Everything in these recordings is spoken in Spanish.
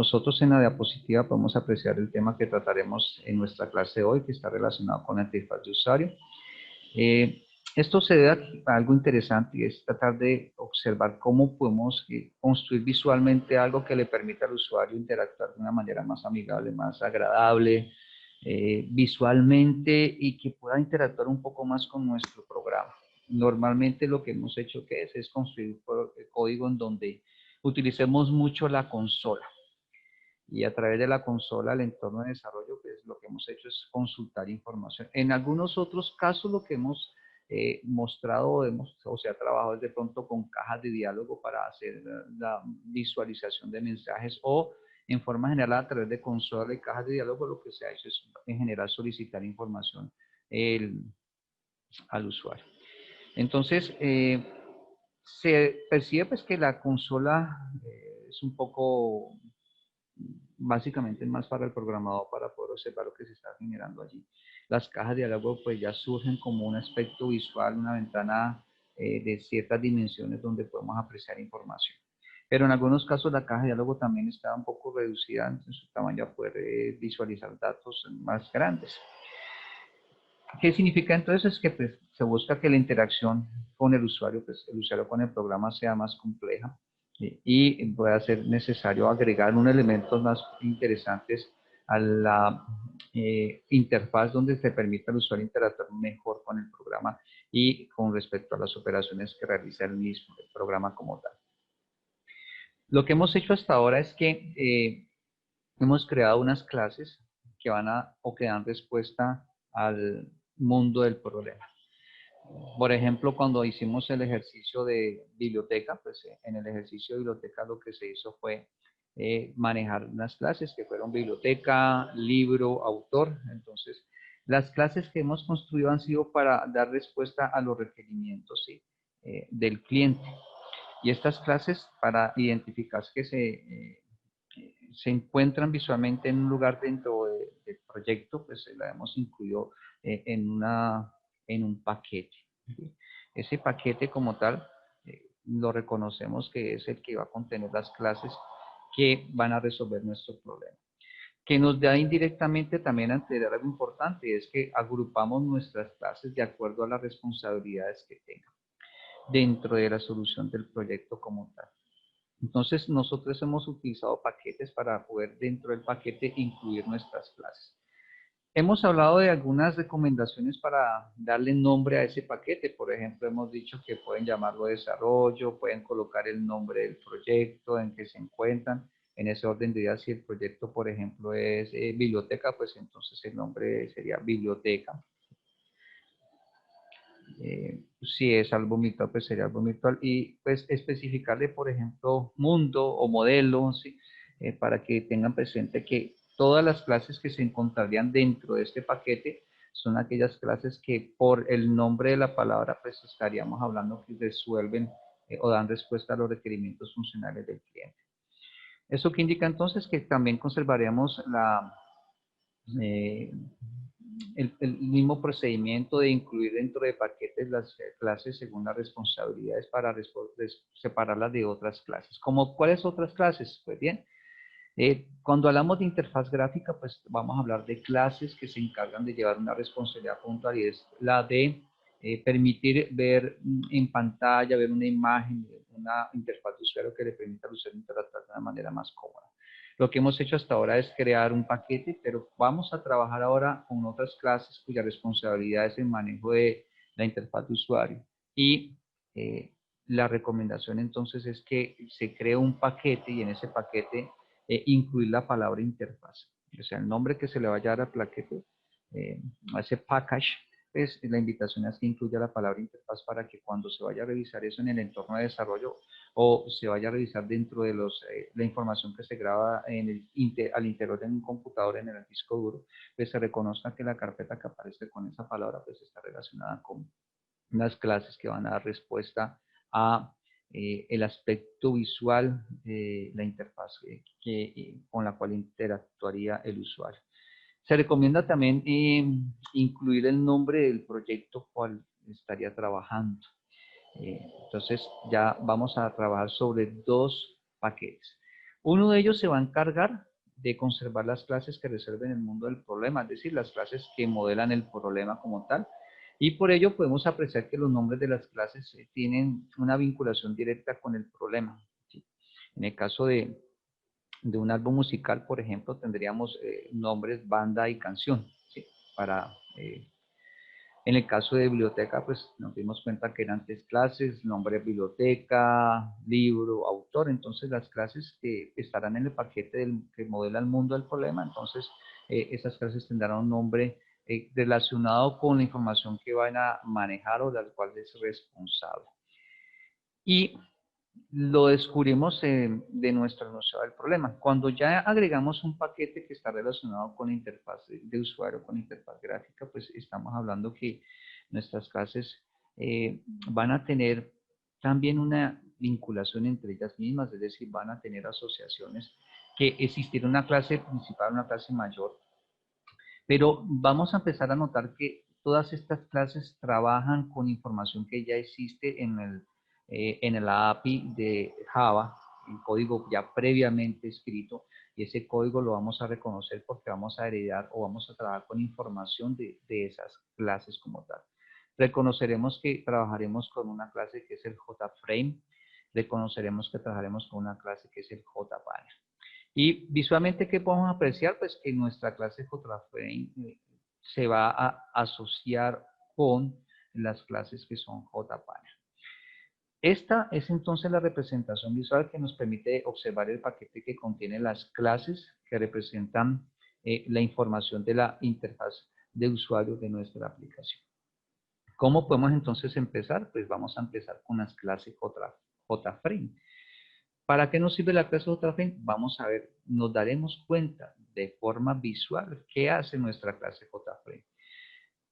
nosotros en la diapositiva podemos apreciar el tema que trataremos en nuestra clase de hoy, que está relacionado con la interfaz de usuario. Esto se debe a algo interesante y es tratar de observar cómo podemos construir visualmente algo que le permita al usuario interactuar de una manera más amigable, más agradable, visualmente, y que pueda interactuar un poco más con nuestro programa. Normalmente lo que hemos hecho es construir código en donde utilicemos mucho la consola. Y a través de la consola, el entorno de desarrollo, pues lo que hemos hecho es consultar información. En algunos otros casos lo que hemos mostrado o se ha trabajado es de pronto con cajas de diálogo para hacer la visualización de mensajes, o en forma general a través de consola y cajas de diálogo lo que se ha hecho es en general solicitar información al usuario. Entonces, se percibe pues que la consola es un poco, básicamente más para el programador para poder observar lo que se está generando allí. Las cajas de diálogo pues ya surgen como un aspecto visual, una ventana de ciertas dimensiones donde podemos apreciar información. Pero en algunos casos la caja de diálogo también está un poco reducida en su tamaño a poder visualizar datos más grandes. ¿Qué significa entonces? Es que pues, se busca que la interacción con el usuario con el programa sea más compleja y pueda ser necesario agregar unos elementos más interesantes a la interfaz donde se permita al usuario interactuar mejor con el programa y con respecto a las operaciones que realiza el mismo, el programa como tal. Lo que hemos hecho hasta ahora es que hemos creado unas clases que van o que dan respuesta al mundo del problema. Por ejemplo, cuando hicimos el ejercicio de biblioteca, pues en el ejercicio de biblioteca lo que se hizo fue manejar unas clases que fueron biblioteca, libro, autor. Entonces, las clases que hemos construido han sido para dar respuesta a los requerimientos, ¿sí? Del cliente. Y estas clases, para identificar que se encuentran visualmente en un lugar dentro del proyecto, pues la hemos incluido en un paquete. Ese paquete como tal lo reconocemos que es el que va a contener las clases que van a resolver nuestro problema. Que nos da indirectamente también a entender algo importante, es que agrupamos nuestras clases de acuerdo a las responsabilidades que tengan dentro de la solución del proyecto como tal. Entonces, nosotros hemos utilizado paquetes para poder dentro del paquete incluir nuestras clases. Hemos hablado de algunas recomendaciones para darle nombre a ese paquete. Por ejemplo, hemos dicho que pueden llamarlo desarrollo, pueden colocar el nombre del proyecto en que se encuentran. En ese orden de ideas, si el proyecto, por ejemplo, es biblioteca, pues entonces el nombre sería biblioteca. Si es álbum virtual, pues sería álbum virtual, y pues especificarle, por ejemplo, mundo o modelo, ¿sí? Para que tengan presente que todas las clases que se encontrarían dentro de este paquete son aquellas clases que por el nombre de la palabra pues estaríamos hablando que resuelven o dan respuesta a los requerimientos funcionales del cliente. ¿Eso qué indica entonces? Que también conservaríamos el mismo procedimiento de incluir dentro de paquetes las clases según las responsabilidades para separarlas de otras clases. ¿Cuáles otras clases? Pues bien, cuando hablamos de interfaz gráfica, pues vamos a hablar de clases que se encargan de llevar una responsabilidad puntual, y es la de permitir ver en pantalla, ver una imagen, una interfaz de usuario que le permita al usuario interactuar de una manera más cómoda. Lo que hemos hecho hasta ahora es crear un paquete, pero vamos a trabajar ahora con otras clases cuya responsabilidad es el manejo de la interfaz de usuario. Y la recomendación entonces es que se cree un paquete y en ese paquete incluir la palabra interfaz. O sea, el nombre que se le vaya a dar al paquete, a ese package, pues la invitación es que incluya la palabra interfaz para que cuando se vaya a revisar eso en el entorno de desarrollo o se vaya a revisar dentro de la información que se graba al interior de un computador en el disco duro, pues se reconozca que la carpeta que aparece con esa palabra pues está relacionada con unas clases que van a dar respuesta a el aspecto visual de la interfaz con la cual interactuaría el usuario. Se recomienda también incluir el nombre del proyecto cual estaría trabajando. Entonces ya vamos a trabajar sobre dos paquetes. Uno de ellos se va a encargar de conservar las clases que resuelven el mundo del problema, es decir, las clases que modelan el problema como tal. Y por ello podemos apreciar que los nombres de las clases tienen una vinculación directa con el problema, ¿sí? En el caso de un álbum musical, por ejemplo, tendríamos nombres banda y canción, ¿sí? Para, en el caso de biblioteca, pues nos dimos cuenta que eran 3 clases: nombre, biblioteca, libro, autor. Entonces las clases que estarán en el paquete que modela el mundo del problema, entonces esas clases tendrán un nombre relacionado con la información que van a manejar o de la cual es responsable. Y lo descubrimos de nuestra enunciado del problema. Cuando ya agregamos un paquete que está relacionado con la interfaz de usuario, con la interfaz gráfica, pues estamos hablando que nuestras clases van a tener también una vinculación entre ellas mismas, es decir, van a tener asociaciones, que existirá una clase principal, una clase mayor, pero vamos a empezar a notar que todas estas clases trabajan con información que ya existe en el API de Java, el código ya previamente escrito, y ese código lo vamos a reconocer porque vamos a heredar o vamos a trabajar con información de esas clases como tal. Reconoceremos que trabajaremos con una clase que es el JFrame, reconoceremos que trabajaremos con una clase que es el JPanel. Y visualmente, ¿qué podemos apreciar? Pues que nuestra clase JFrame se va a asociar con las clases que son JPanel. Esta es entonces la representación visual que nos permite observar el paquete que contiene las clases que representan la información de la interfaz de usuario de nuestra aplicación. ¿Cómo podemos entonces empezar? Pues vamos a empezar con las clases JFrame. ¿Para qué nos sirve la clase JFrame? Vamos a ver, nos daremos cuenta de forma visual qué hace nuestra clase JFrame.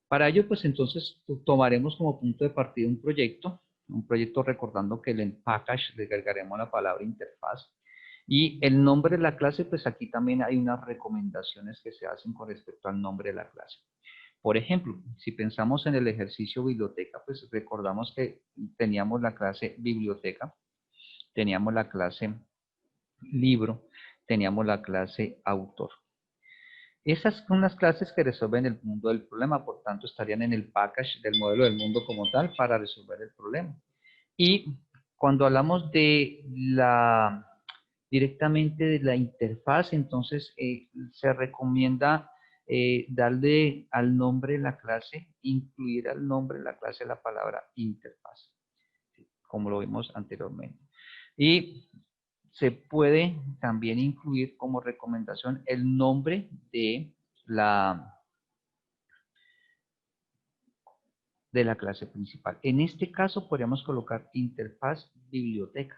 Para ello, pues entonces tomaremos como punto de partida un proyecto recordando que en package le agregaremos la palabra interfaz. Y el nombre de la clase, pues aquí también hay unas recomendaciones que se hacen con respecto al nombre de la clase. Por ejemplo, si pensamos en el ejercicio biblioteca, pues recordamos que teníamos la clase biblioteca, teníamos la clase libro, teníamos la clase autor. Esas son las clases que resuelven el mundo del problema, por tanto estarían en el package del modelo del mundo como tal para resolver el problema. Y cuando hablamos directamente de la interfaz, entonces se recomienda darle al nombre de la clase, incluir al nombre de la clase la palabra interfaz, como lo vimos anteriormente. Y se puede también incluir como recomendación el nombre de la clase principal. En este caso podríamos colocar interfaz biblioteca.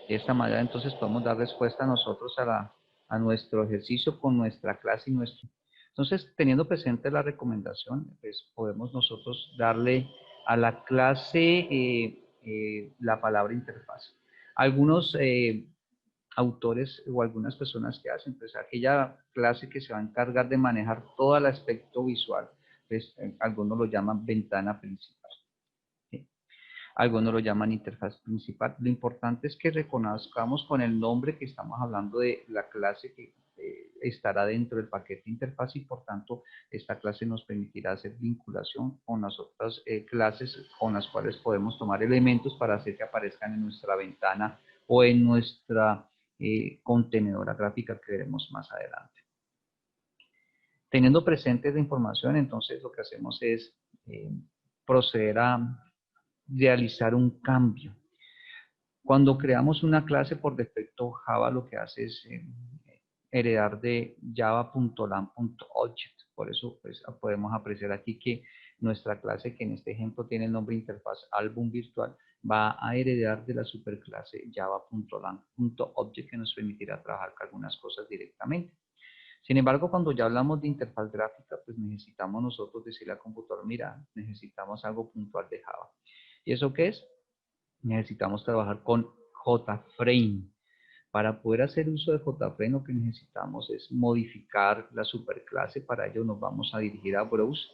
De esta manera entonces podemos dar respuesta nosotros a nuestro ejercicio con nuestra clase y nuestro. Entonces, teniendo presente la recomendación, pues podemos nosotros darle a la clase la palabra interfaz. Algunos autores o algunas personas que hacen, pues aquella clase que se va a encargar de manejar todo el aspecto visual, pues algunos lo llaman ventana principal, ¿sí? Algunos lo llaman interfaz principal. Lo importante es que reconozcamos con el nombre que estamos hablando de la clase que estará dentro del paquete interfaz, y por tanto esta clase nos permitirá hacer vinculación con las otras clases con las cuales podemos tomar elementos para hacer que aparezcan en nuestra ventana o en nuestra contenedora gráfica que veremos más adelante. Teniendo presente esa información, entonces lo que hacemos es proceder a realizar un cambio. Cuando creamos una clase, por defecto Java lo que hace es heredar de java.lang.object. Por eso pues, podemos apreciar aquí que nuestra clase, que en este ejemplo tiene el nombre interfaz álbum virtual, va a heredar de la superclase java.lang.object, que nos permitirá trabajar con algunas cosas directamente. Sin embargo, cuando ya hablamos de interfaz gráfica, pues necesitamos nosotros decirle al computador, mira, necesitamos algo puntual de Java. ¿Y eso qué es? Necesitamos trabajar con JFrame. Para poder hacer uso de JFrame, lo que necesitamos es modificar la superclase. Para ello nos vamos a dirigir a Browse,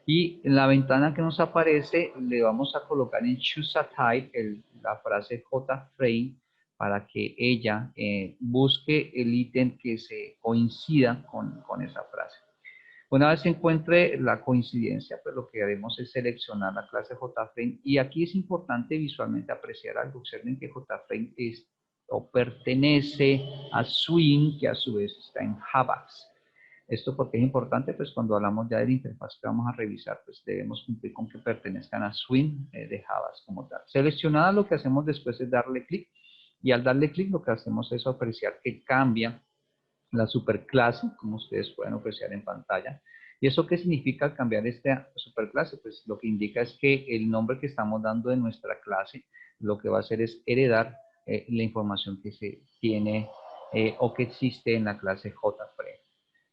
y en la ventana que nos aparece le vamos a colocar en Choose a Type la frase JFrame para que ella busque el ítem que se coincida con esa frase. Una vez se encuentre la coincidencia, pues lo que haremos es seleccionar la clase JFrame, y aquí es importante visualmente apreciar algo. Observen que JFrame es o pertenece a Swing, que a su vez está en Javax. Esto porque es importante, pues cuando hablamos ya de la interfaz que vamos a revisar, pues debemos cumplir con que pertenezcan a Swing de Javax como tal. Seleccionada, lo que hacemos después es darle clic, y al darle clic lo que hacemos es apreciar que cambia la superclase, como ustedes pueden apreciar en pantalla. ¿Y eso qué significa al cambiar esta superclase? Pues lo que indica es que el nombre que estamos dando de nuestra clase lo que va a hacer es heredar la información que se tiene o que existe en la clase JFrame.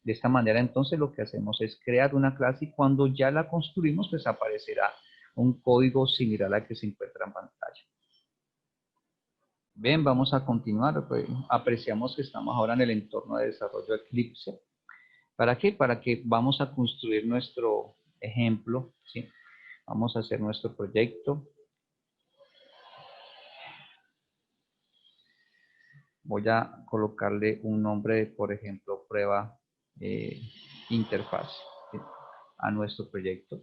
De esta manera, entonces, lo que hacemos es crear una clase, y cuando ya la construimos, pues aparecerá un código similar al que se encuentra en pantalla. Bien, vamos a continuar. Pues, apreciamos que estamos ahora en el entorno de desarrollo Eclipse. ¿Para qué? Para que vamos a construir nuestro ejemplo, ¿sí? Vamos a hacer nuestro proyecto. Voy a colocarle un nombre, por ejemplo, prueba interfaz, ¿sí? A nuestro proyecto.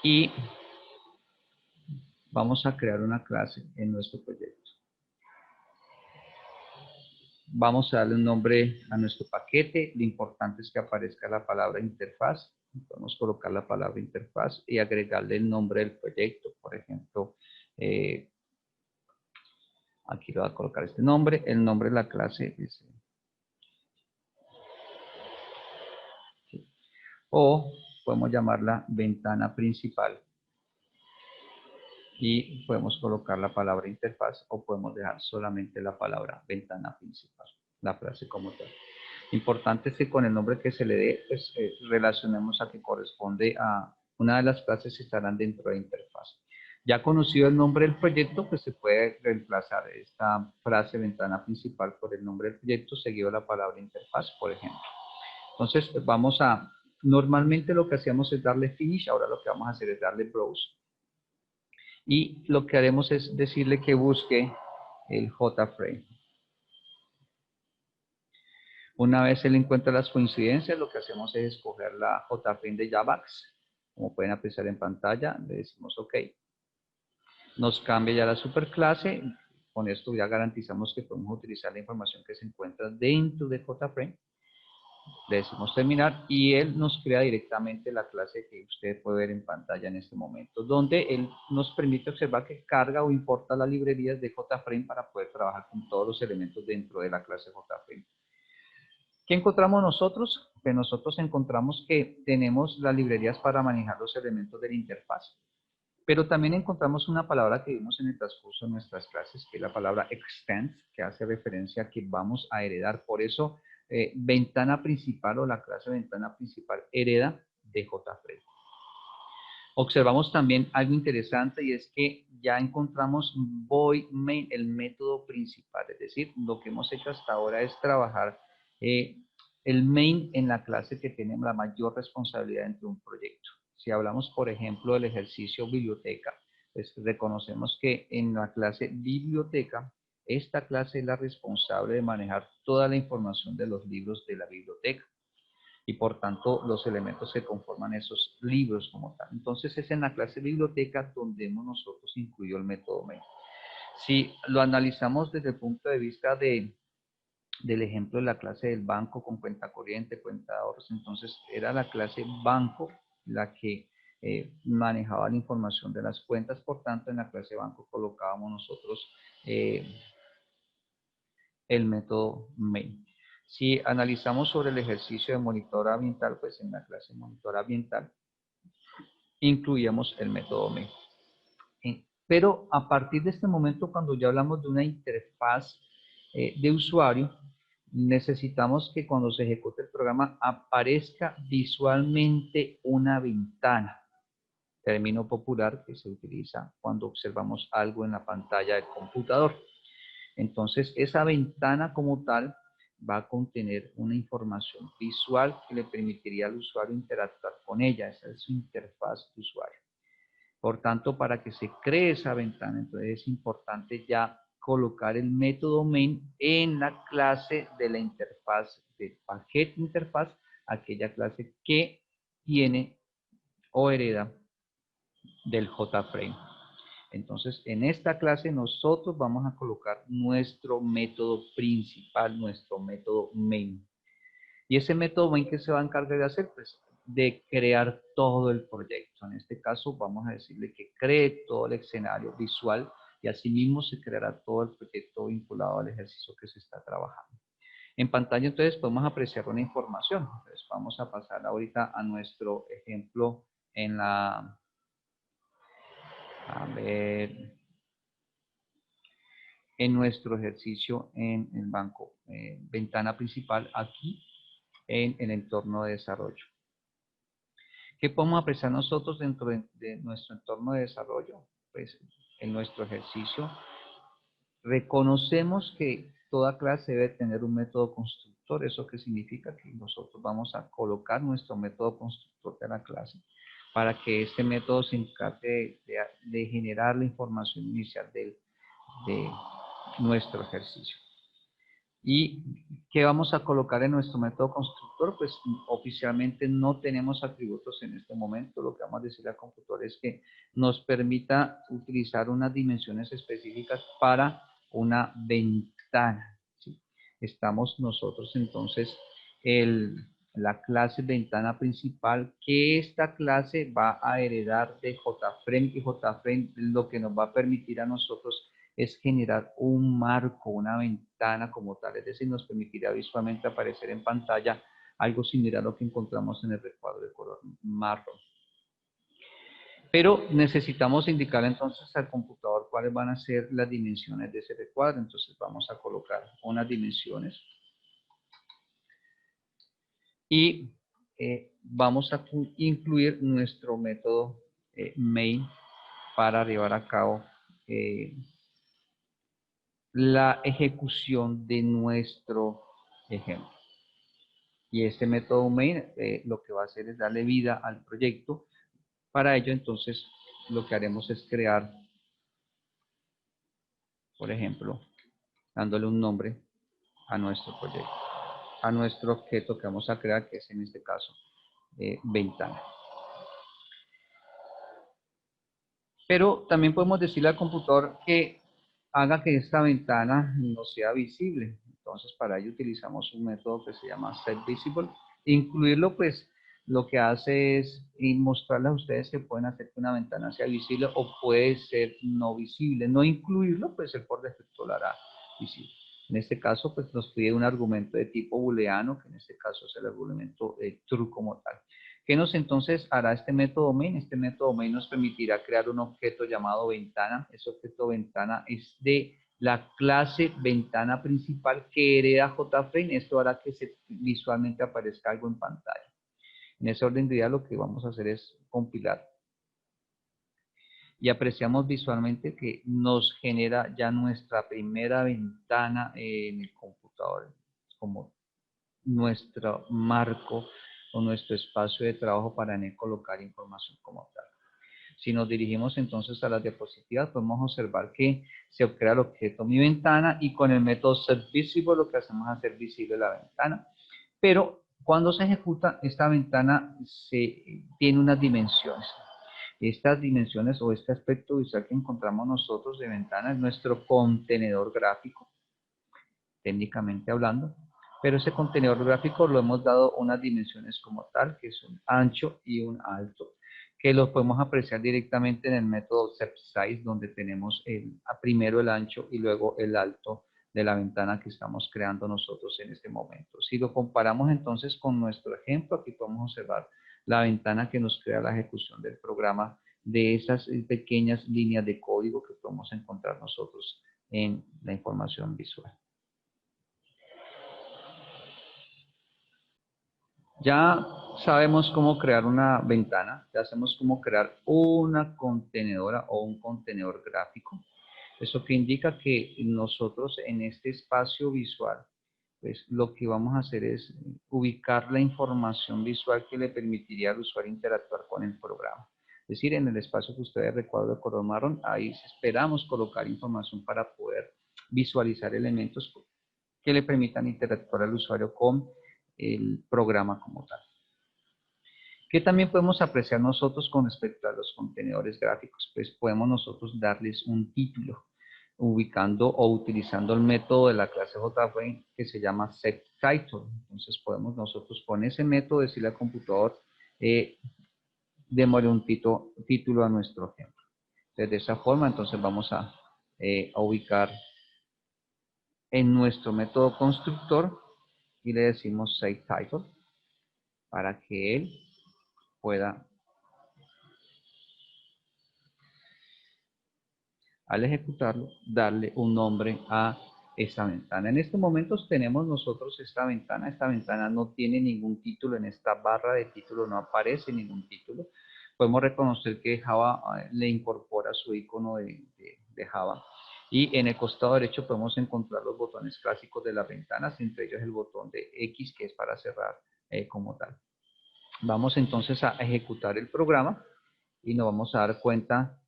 Y vamos a crear una clase en nuestro proyecto. Vamos a darle un nombre a nuestro paquete. Lo importante es que aparezca la palabra interfaz. Podemos colocar la palabra interfaz y agregarle el nombre del proyecto. Por ejemplo, aquí le voy a colocar este nombre. El nombre de la clase es... O podemos llamarla ventana principal. Y podemos colocar la palabra interfaz, o podemos dejar solamente la palabra ventana principal, la frase como tal. Importante es que con el nombre que se le dé, pues relacionemos a que corresponde a una de las clases que estarán dentro de interfaz. Ya conocido el nombre del proyecto, pues se puede reemplazar esta frase ventana principal por el nombre del proyecto seguido de la palabra interfaz, por ejemplo. Entonces vamos a, normalmente lo que hacíamos es darle finish, ahora lo que vamos a hacer es darle browse. Y lo que haremos es decirle que busque el JFrame. Una vez él encuentra las coincidencias, lo que hacemos es escoger la JFrame de Javax. Como pueden apreciar en pantalla, le decimos OK. Nos cambia ya la superclase. Con esto ya garantizamos que podemos utilizar la información que se encuentra dentro de JFrame. Le decimos terminar y él nos crea directamente la clase que usted puede ver en pantalla en este momento, donde él nos permite observar que carga o importa las librerías de JFrame para poder trabajar con todos los elementos dentro de la clase JFrame. ¿Qué encontramos nosotros? Que nosotros encontramos que tenemos las librerías para manejar los elementos de la interfaz, pero también encontramos una palabra que vimos en el transcurso de nuestras clases, que es la palabra extend, que hace referencia a que vamos a heredar. Por eso, ventana principal o la clase ventana principal hereda de JFrame. Observamos también algo interesante, y es que ya encontramos void main, el método principal. Es decir, lo que hemos hecho hasta ahora es trabajar el main en la clase que tiene la mayor responsabilidad dentro de un proyecto. Si hablamos, por ejemplo, del ejercicio biblioteca, pues reconocemos que en la clase biblioteca, esta clase es la responsable de manejar toda la información de los libros de la biblioteca, y por tanto los elementos que conforman esos libros como tal. Entonces es en la clase biblioteca donde hemos nosotros incluido el método main. Si lo analizamos desde el punto de vista del ejemplo de la clase del banco con cuenta corriente, cuenta de ahorros, entonces era la clase banco la que manejaba la información de las cuentas. Por tanto, en la clase banco colocábamos nosotros el método main. Si analizamos sobre el ejercicio de monitor ambiental, pues en la clase monitor ambiental incluíamos el método main. Pero a partir de este momento, cuando ya hablamos de una interfaz de usuario, necesitamos que cuando se ejecute el programa aparezca visualmente una ventana, término popular que se utiliza cuando observamos algo en la pantalla del computador. Entonces, esa ventana como tal va a contener una información visual que le permitiría al usuario interactuar con ella. Esa es su interfaz de usuario. Por tanto, para que se cree esa ventana, entonces es importante ya colocar el método main en la clase de la interfaz, del paquete interfaz, aquella clase que tiene o hereda del JFrame. Entonces, en esta clase nosotros vamos a colocar nuestro método principal, nuestro método main. Y ese método main, ¿qué se va a encargar de hacer? Pues de crear todo el proyecto. En este caso vamos a decirle que cree todo el escenario visual y asimismo se creará todo el proyecto vinculado al ejercicio que se está trabajando. En pantalla entonces podemos apreciar una información. Entonces vamos a pasar ahorita a nuestro ejemplo en la... A ver, en nuestro ejercicio en el banco. Ventana principal aquí en el entorno de desarrollo. ¿Qué podemos apreciar nosotros dentro de nuestro entorno de desarrollo? Pues en nuestro ejercicio reconocemos que toda clase debe tener un método constructor. ¿Eso qué significa? Que nosotros vamos a colocar nuestro método constructor de la clase para que este método se encargue de generar la información inicial de nuestro ejercicio. ¿Y qué vamos a colocar en nuestro método constructor? Pues oficialmente no tenemos atributos en este momento. Lo que vamos a decir al computador es que nos permita utilizar unas dimensiones específicas para una ventana, ¿sí? Estamos nosotros entonces la clase ventana principal, que esta clase va a heredar de JFrame, y JFrame lo que nos va a permitir a nosotros es generar un marco, una ventana como tal, es decir, nos permitirá visualmente aparecer en pantalla algo similar a lo que encontramos en el recuadro de color marrón. Pero necesitamos indicar entonces al computador cuáles van a ser las dimensiones de ese recuadro. Entonces vamos a colocar unas dimensiones y vamos a incluir nuestro método main para llevar a cabo la ejecución de nuestro ejemplo. Y este método main lo que va a hacer es darle vida al proyecto. Para ello, entonces, lo que haremos es crear, por ejemplo, dándole un nombre a nuestro proyecto, a nuestro objeto que vamos a crear, que es en este caso ventana. Pero también podemos decirle al computador que haga que esta ventana no sea visible. Entonces, para ello utilizamos un método que se llama setVisible. Incluirlo, pues, lo que hace es mostrarles a ustedes que pueden hacer que una ventana sea visible o puede ser no visible. No incluirlo, pues, él por defecto lo hará visible. En este caso, pues, nos pide un argumento de tipo booleano, que en este caso es el argumento true como tal. ¿Qué nos entonces hará este método main? Este método main nos permitirá crear un objeto llamado ventana. Ese objeto ventana es de la clase ventana principal que hereda JFrame. Esto hará que visualmente aparezca algo en pantalla. En ese orden de ideas lo que vamos a hacer es compilar. Y apreciamos visualmente que nos genera ya nuestra primera ventana en el computador, como nuestro marco o nuestro espacio de trabajo para en él colocar información como tal. Si nos dirigimos entonces a las diapositivas, podemos observar que se crea el objeto mi ventana y con el método setVisible lo que hacemos es hacer visible la ventana. Pero cuando se ejecuta, esta ventana tiene unas dimensiones. Estas dimensiones o este aspecto visual que encontramos nosotros de ventana es nuestro contenedor gráfico, técnicamente hablando. Pero ese contenedor gráfico lo hemos dado unas dimensiones como tal, que es un ancho y un alto, que los podemos apreciar directamente en el método setSize, donde tenemos primero el ancho y luego el alto de la ventana que estamos creando nosotros en este momento. Si lo comparamos entonces con nuestro ejemplo, aquí podemos observar la ventana que nos crea la ejecución del programa de esas pequeñas líneas de código que podemos encontrar nosotros en la información visual. Ya sabemos cómo crear una ventana, ya sabemos cómo crear una contenedora o un contenedor gráfico. Eso que indica que nosotros en este espacio visual pues lo que vamos a hacer es ubicar la información visual que le permitiría al usuario interactuar con el programa. Es decir, en el espacio que ustedes recuerdan de color marrón, ahí esperamos colocar información para poder visualizar elementos que le permitan interactuar al usuario con el programa como tal. ¿Qué también podemos apreciar nosotros con respecto a los contenedores gráficos? Pues podemos nosotros darles un título, ubicando o utilizando el método de la clase JFrame que se llama setTitle. Entonces podemos nosotros con ese método decirle al computador, démosle un título a nuestro ejemplo. Entonces, de esa forma, entonces vamos a ubicar en nuestro método constructor y le decimos setTitle para que él pueda, al ejecutarlo, darle un nombre a esta ventana. En estos momentos tenemos nosotros esta ventana no tiene ningún título, en esta barra de título no aparece ningún título. Podemos reconocer que Java le incorpora su icono de Java. Y en el costado derecho podemos encontrar los botones clásicos de las ventanas, entre ellos el botón de X, que es para cerrar como tal. Vamos entonces a ejecutar el programa y nos vamos a dar cuenta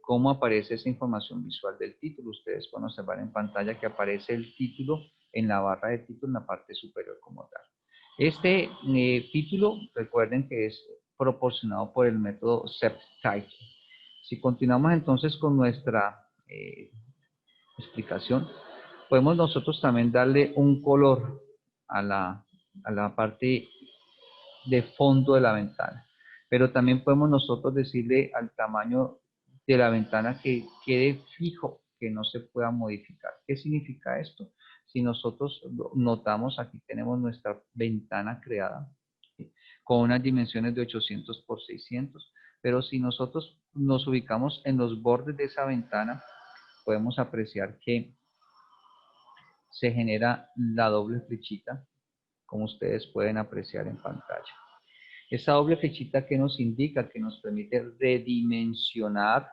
cómo aparece esa información visual del título. Ustedes pueden observar en pantalla que aparece el título en la barra de título en la parte superior como tal. Este título, recuerden que es proporcionado por el método setTitle. Si continuamos entonces con nuestra explicación, podemos nosotros también darle un color a la parte de fondo de la ventana. Pero también podemos nosotros decirle al tamaño de la ventana que quede fijo, que no se pueda modificar. ¿Qué significa esto? Si nosotros notamos, aquí tenemos nuestra ventana creada, ¿sí?, con unas dimensiones de 800 por 600, pero si nosotros nos ubicamos en los bordes de esa ventana, podemos apreciar que se genera la doble flechita, como ustedes pueden apreciar en pantalla. Esa doble flechita que nos indica, que nos permite redimensionar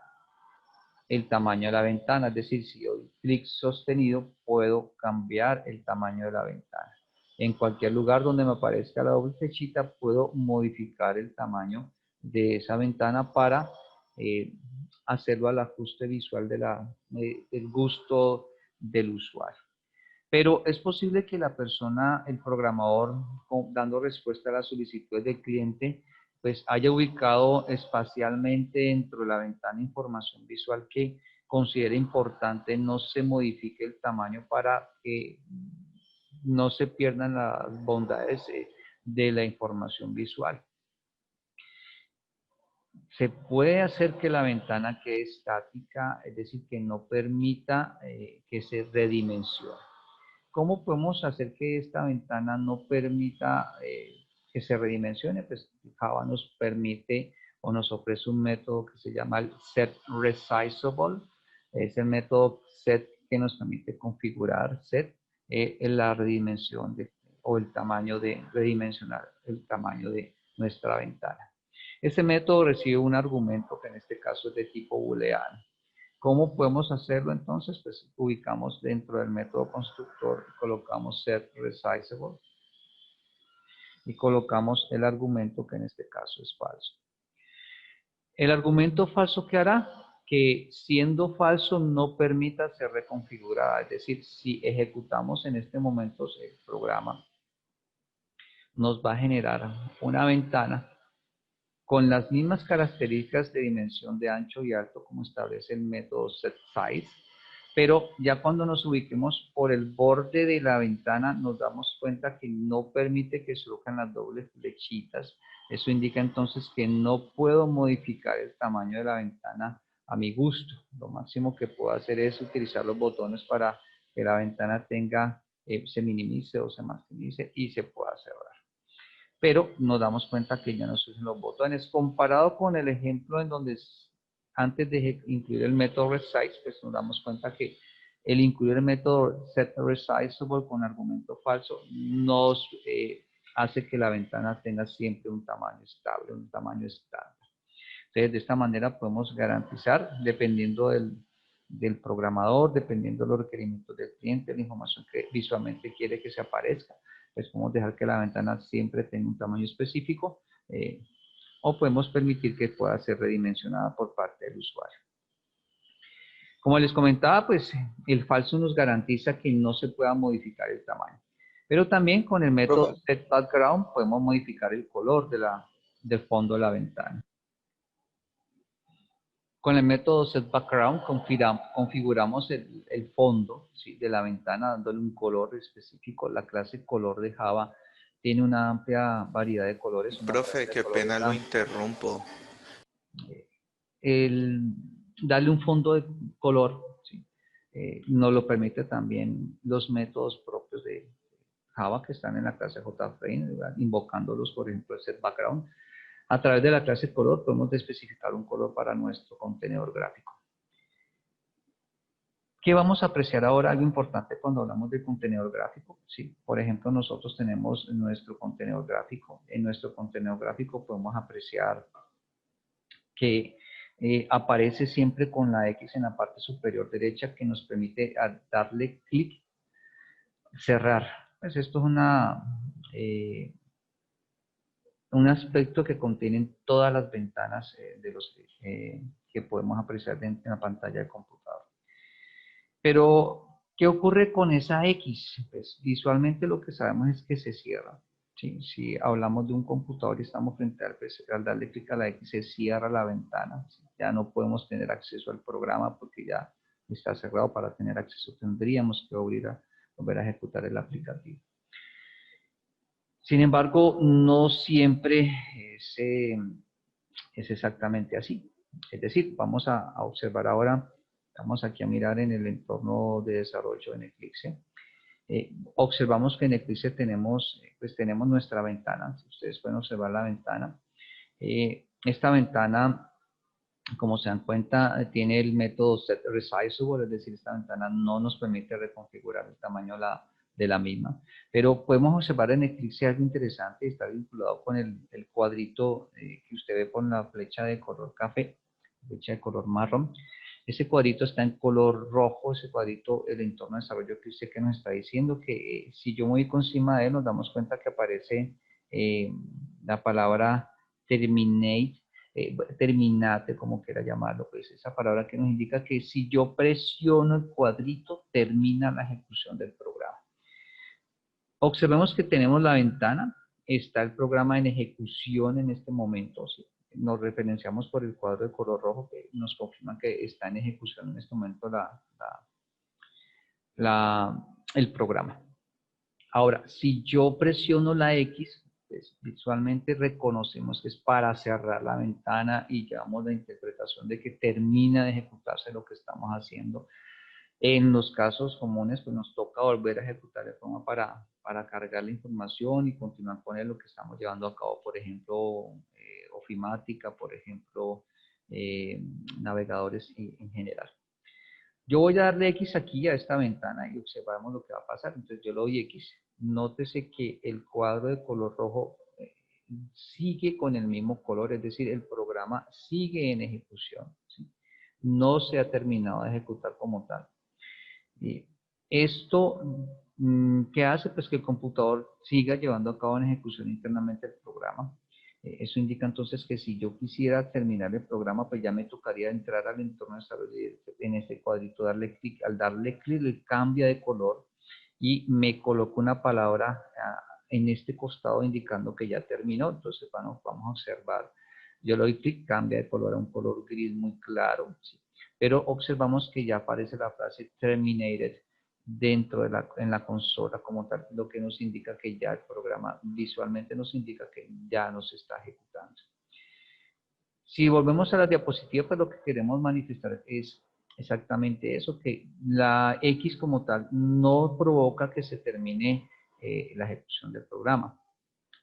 el tamaño de la ventana, es decir, si doy clic sostenido puedo cambiar el tamaño de la ventana. En cualquier lugar donde me aparezca la doble flechita puedo modificar el tamaño de esa ventana para hacerlo al ajuste visual del gusto del usuario. Pero es posible que la persona, el programador, dando respuesta a las solicitudes del cliente, pues haya ubicado espacialmente dentro de la ventana información visual que considere importante no se modifique el tamaño para que no se pierdan las bondades de la información visual. Se puede hacer que la ventana quede estática, es decir, que no permita que se redimensione. ¿Cómo podemos hacer que esta ventana no permita que se redimensione? Pues Java nos permite o nos ofrece un método que se llama el setResizable. Es el método set que nos permite configurar en la redimensión o el tamaño de redimensionar el tamaño de nuestra ventana. Este método recibe un argumento que en este caso es de tipo booleano. ¿Cómo podemos hacerlo entonces? Pues ubicamos dentro del método constructor, colocamos setResizable y colocamos el argumento que en este caso es falso. El argumento falso, ¿qué hará? Que siendo falso no permita ser reconfigurada. Es decir, si ejecutamos en este momento el programa, nos va a generar una ventana con las mismas características de dimensión de ancho y alto como establece el método setSize, pero ya cuando nos ubiquemos por el borde de la ventana nos damos cuenta que no permite que surjan las dobles flechitas. Eso indica entonces que no puedo modificar el tamaño de la ventana a mi gusto. Lo máximo que puedo hacer es utilizar los botones para que la ventana se minimice o se maximice y se pueda cerrar. Pero nos damos cuenta que ya no se usan los botones. Comparado con el ejemplo en donde antes de incluir el método resize, pues nos damos cuenta que el incluir el método setResizable con argumento falso nos hace que la ventana tenga siempre un tamaño estable, un tamaño estándar. Entonces, de esta manera podemos garantizar, dependiendo del programador, dependiendo de los requerimientos del cliente, la información que visualmente quiere que se aparezca. Pues podemos dejar que la ventana siempre tenga un tamaño específico o podemos permitir que pueda ser redimensionada por parte del usuario. Como les comentaba, pues el falso nos garantiza que no se pueda modificar el tamaño. Pero también con el método setBackground podemos modificar el color del fondo de la ventana. Con el método setBackground configuramos el fondo, ¿sí?, de la ventana dándole un color específico. La clase color de Java tiene una amplia variedad de colores. Profe, qué pena lo interrumpo. El darle un fondo de color, ¿sí?, nos lo permite también los métodos propios de Java que están en la clase JFrame, invocándolos, por ejemplo, el setBackground. A través de la clase color podemos especificar un color para nuestro contenedor gráfico. ¿Qué vamos a apreciar ahora? Algo importante cuando hablamos de contenedor gráfico. Sí, por ejemplo, nosotros tenemos nuestro contenedor gráfico. En nuestro contenedor gráfico podemos apreciar que aparece siempre con la X en la parte superior derecha, que nos permite darle clic, cerrar. Pues esto es un aspecto que contienen todas las ventanas que podemos apreciar en la pantalla del computador. Pero, ¿qué ocurre con esa X? Pues visualmente lo que sabemos es que se cierra. ¿Sí? Si hablamos de un computador y estamos frente al PC, al darle clic a la X se cierra la ventana. ¿Sí? Ya no podemos tener acceso al programa porque ya está cerrado. Para tener acceso tendríamos que volver a ejecutar el aplicativo. Sin embargo, no siempre es exactamente así. Es decir, vamos a observar ahora, vamos aquí a mirar en el entorno de desarrollo en Eclipse. Observamos que en Eclipse tenemos nuestra ventana. Si ustedes pueden observar la ventana. Esta ventana, como se dan cuenta, tiene el método setResizable, es decir, esta ventana no nos permite reconfigurar el tamaño de la misma. Pero podemos observar en Eclipse algo interesante, está vinculado con el cuadrito que usted ve con la flecha de color café, flecha de color marrón. Ese cuadrito está en color rojo, ese cuadrito, el entorno de desarrollo que nos está diciendo que si yo me voy con encima de él, nos damos cuenta que aparece la palabra terminate, terminate, como quiera llamarlo, pues esa palabra que nos indica que si yo presiono el cuadrito, termina la ejecución del programa. Observemos que tenemos la ventana, está el programa en ejecución en este momento, ¿sí? Nos referenciamos por el cuadro de color rojo que nos confirma que está en ejecución en este momento el programa. Ahora, si yo presiono la X, pues visualmente reconocemos que es para cerrar la ventana y llevamos la interpretación de que termina de ejecutarse lo que estamos haciendo. En los casos comunes, pues nos toca volver a ejecutar el programa para cargar la información y continuar con lo que estamos llevando a cabo, por ejemplo, ofimática, por ejemplo, navegadores en general. Yo voy a darle X aquí a esta ventana y observamos lo que va a pasar. Entonces yo le doy X. Nótese que el cuadro de color rojo sigue con el mismo color, es decir, el programa sigue en ejecución, ¿sí? No se ha terminado de ejecutar como tal. Esto, ¿qué hace? Pues que el computador siga llevando a cabo en ejecución internamente el programa. Eso indica entonces que si yo quisiera terminar el programa, pues ya me tocaría entrar al entorno de desarrollo en este cuadrito, darle clic. Al darle clic, le cambia de color y me coloca una palabra en este costado indicando que ya terminó. Entonces, bueno, vamos a observar. Yo le doy clic, cambia de color a un color gris muy claro, ¿sí? Pero observamos que ya aparece la frase terminated dentro en la consola como tal, lo que nos indica que ya el programa visualmente nos indica que ya nos está ejecutando. Si volvemos a la diapositiva, pues lo que queremos manifestar es exactamente eso, que la X como tal no provoca que se termine la ejecución del programa.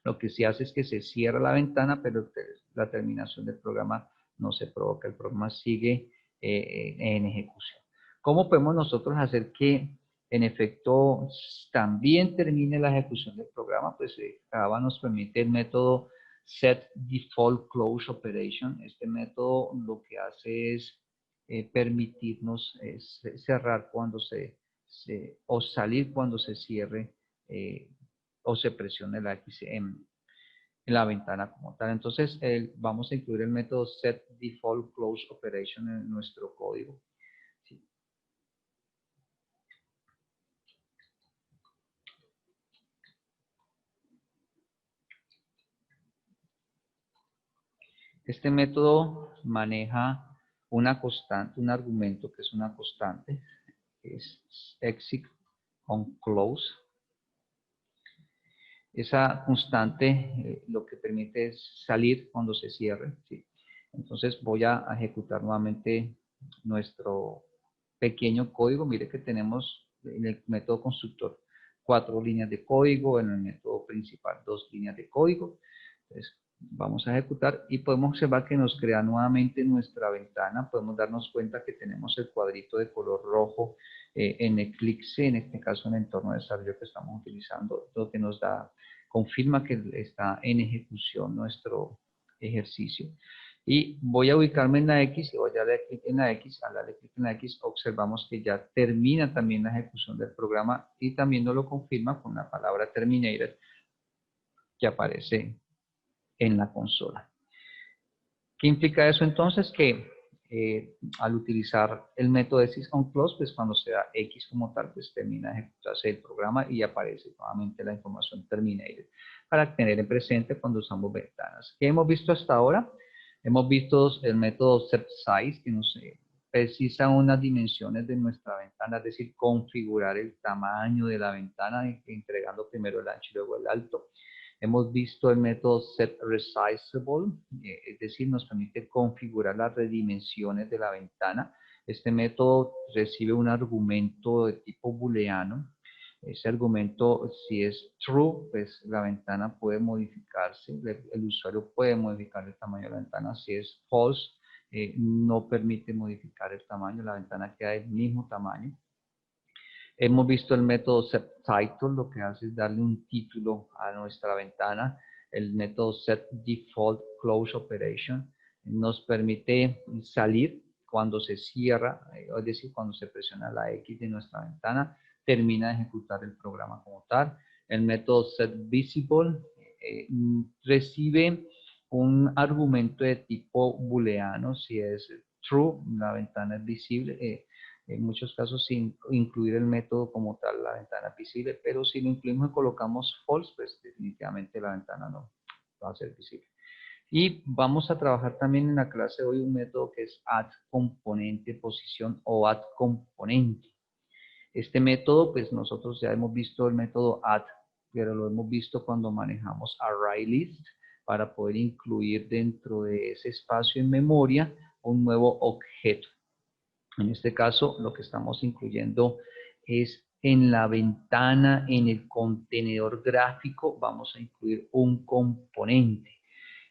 Lo que sí hace es que se cierra la ventana, pero la terminación del programa no se provoca, el programa sigue en ejecución. ¿Cómo podemos nosotros hacer que en efecto también termine la ejecución del programa? Pues Java nos permite el método set default close operation. Este método lo que hace es permitirnos cerrar cuando o salir cuando se cierre o se presione la X en la ventana como tal. Entonces vamos a incluir el método setDefaultClose en nuestro código. ¿Sí? Este método maneja una constante, un argumento que es una constante, que es exit on close. Esa constante lo que permite es salir cuando se cierre. ¿Sí? Entonces voy a ejecutar nuevamente nuestro pequeño código. Mire que tenemos en el método constructor 4 líneas de código, en el método principal 2 líneas de código. Entonces vamos a ejecutar y podemos observar que nos crea nuevamente nuestra ventana. Podemos darnos cuenta que tenemos el cuadrito de color rojo en Eclipse, en este caso en el entorno de desarrollo que estamos utilizando, lo que nos confirma que está en ejecución nuestro ejercicio. Y voy a ubicarme en la X y voy a darle clic en la X. Al darle clic en la X observamos que ya termina también la ejecución del programa y también nos lo confirma con la palabra terminated que aparece en la consola. ¿Qué implica eso entonces? Que al utilizar el método SysOnClose, pues cuando se da X como tal, pues termina de ejecutarse el programa y aparece nuevamente la información terminated para tener en presente cuando usamos ventanas. ¿Qué hemos visto hasta ahora? Hemos visto el método setSize que nos precisa unas dimensiones de nuestra ventana, es decir, configurar el tamaño de la ventana, entregando primero el ancho y luego el alto. Hemos visto el método setResizable, es decir, nos permite configurar las redimensiones de la ventana. Este método recibe un argumento de tipo booleano. Ese argumento, si es true, pues la ventana puede modificarse, el usuario puede modificar el tamaño de la ventana. Si es false, no permite modificar el tamaño, la ventana queda del mismo tamaño. Hemos visto el método setTitle, lo que hace es darle un título a nuestra ventana. El método setDefaultCloseOperation nos permite salir cuando se cierra, es decir, cuando se presiona la X de nuestra ventana, termina de ejecutar el programa como tal. El método setVisible recibe un argumento de tipo booleano. Si es true, la ventana es visible. En muchos casos sin incluir el método como tal, la ventana es visible, pero si lo incluimos y colocamos false, pues definitivamente la ventana no va a ser visible. Y vamos a trabajar también en la clase de hoy un método que es addComponentPosition o addComponent. Este método, pues nosotros ya hemos visto el método add, pero lo hemos visto cuando manejamos ArrayList para poder incluir dentro de ese espacio en memoria un nuevo objeto. En este caso, lo que estamos incluyendo es en la ventana, en el contenedor gráfico, vamos a incluir un componente.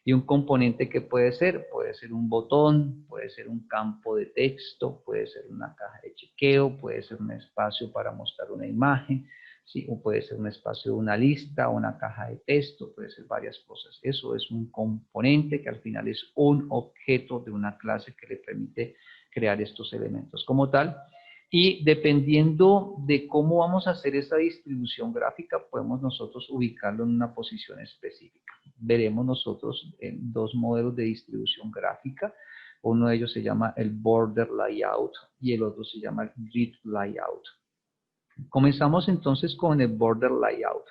Y un componente que puede ser un botón, puede ser un campo de texto, puede ser una caja de chequeo, puede ser un espacio para mostrar una imagen, ¿sí? O puede ser un espacio de una lista, una caja de texto, puede ser varias cosas. Eso es un componente que al final es un objeto de una clase que le permite crear estos elementos como tal. Y dependiendo de cómo vamos a hacer esa distribución gráfica, podemos nosotros ubicarlo en una posición específica. Veremos nosotros en dos modelos de distribución gráfica. Uno de ellos se llama el border layout y el otro se llama el grid layout. Comenzamos entonces con el border layout.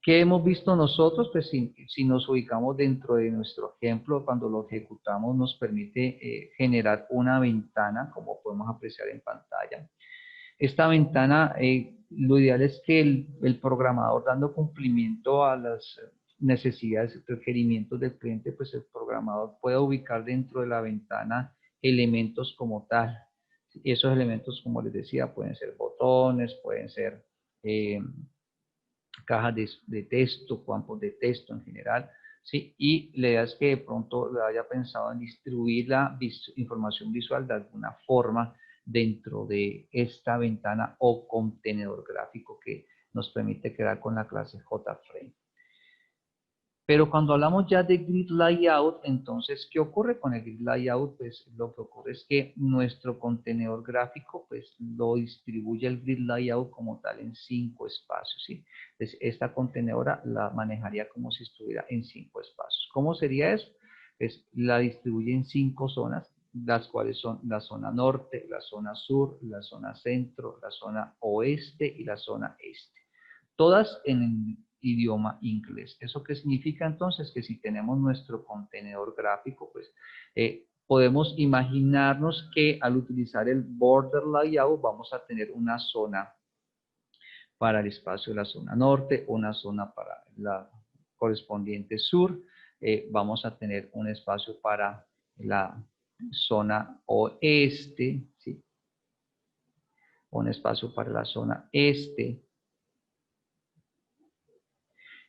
¿Qué hemos visto nosotros? Pues si nos ubicamos dentro de nuestro ejemplo, cuando lo ejecutamos nos permite generar una ventana, como podemos apreciar en pantalla. Esta ventana, lo ideal es que el programador, dando cumplimiento a las necesidades y requerimientos del cliente, pues el programador pueda ubicar dentro de la ventana elementos como tal. Y esos elementos, como les decía, pueden ser botones, pueden ser cajas de texto, campos de texto en general, ¿sí? Y la idea es que de pronto le haya pensado en distribuir la información visual de alguna forma dentro de esta ventana o contenedor gráfico que nos permite crear con la clase JFrame. Pero cuando hablamos ya de grid layout, entonces, ¿qué ocurre con el grid layout? Pues lo que ocurre es que nuestro contenedor gráfico, pues lo distribuye el grid layout como tal en 5 espacios, ¿sí? Entonces, esta contenedora la manejaría como si estuviera en 5 espacios. ¿Cómo sería eso? Pues la distribuye en 5 zonas, las cuales son la zona norte, la zona sur, la zona centro, la zona oeste y la zona este. Todas en el idioma inglés. ¿Eso qué significa entonces? Que si tenemos nuestro contenedor gráfico, pues podemos imaginarnos que al utilizar el border layout vamos a tener una zona para el espacio de la zona norte, una zona para la correspondiente sur, vamos a tener un espacio para la zona oeste, ¿sí? Un espacio para la zona este,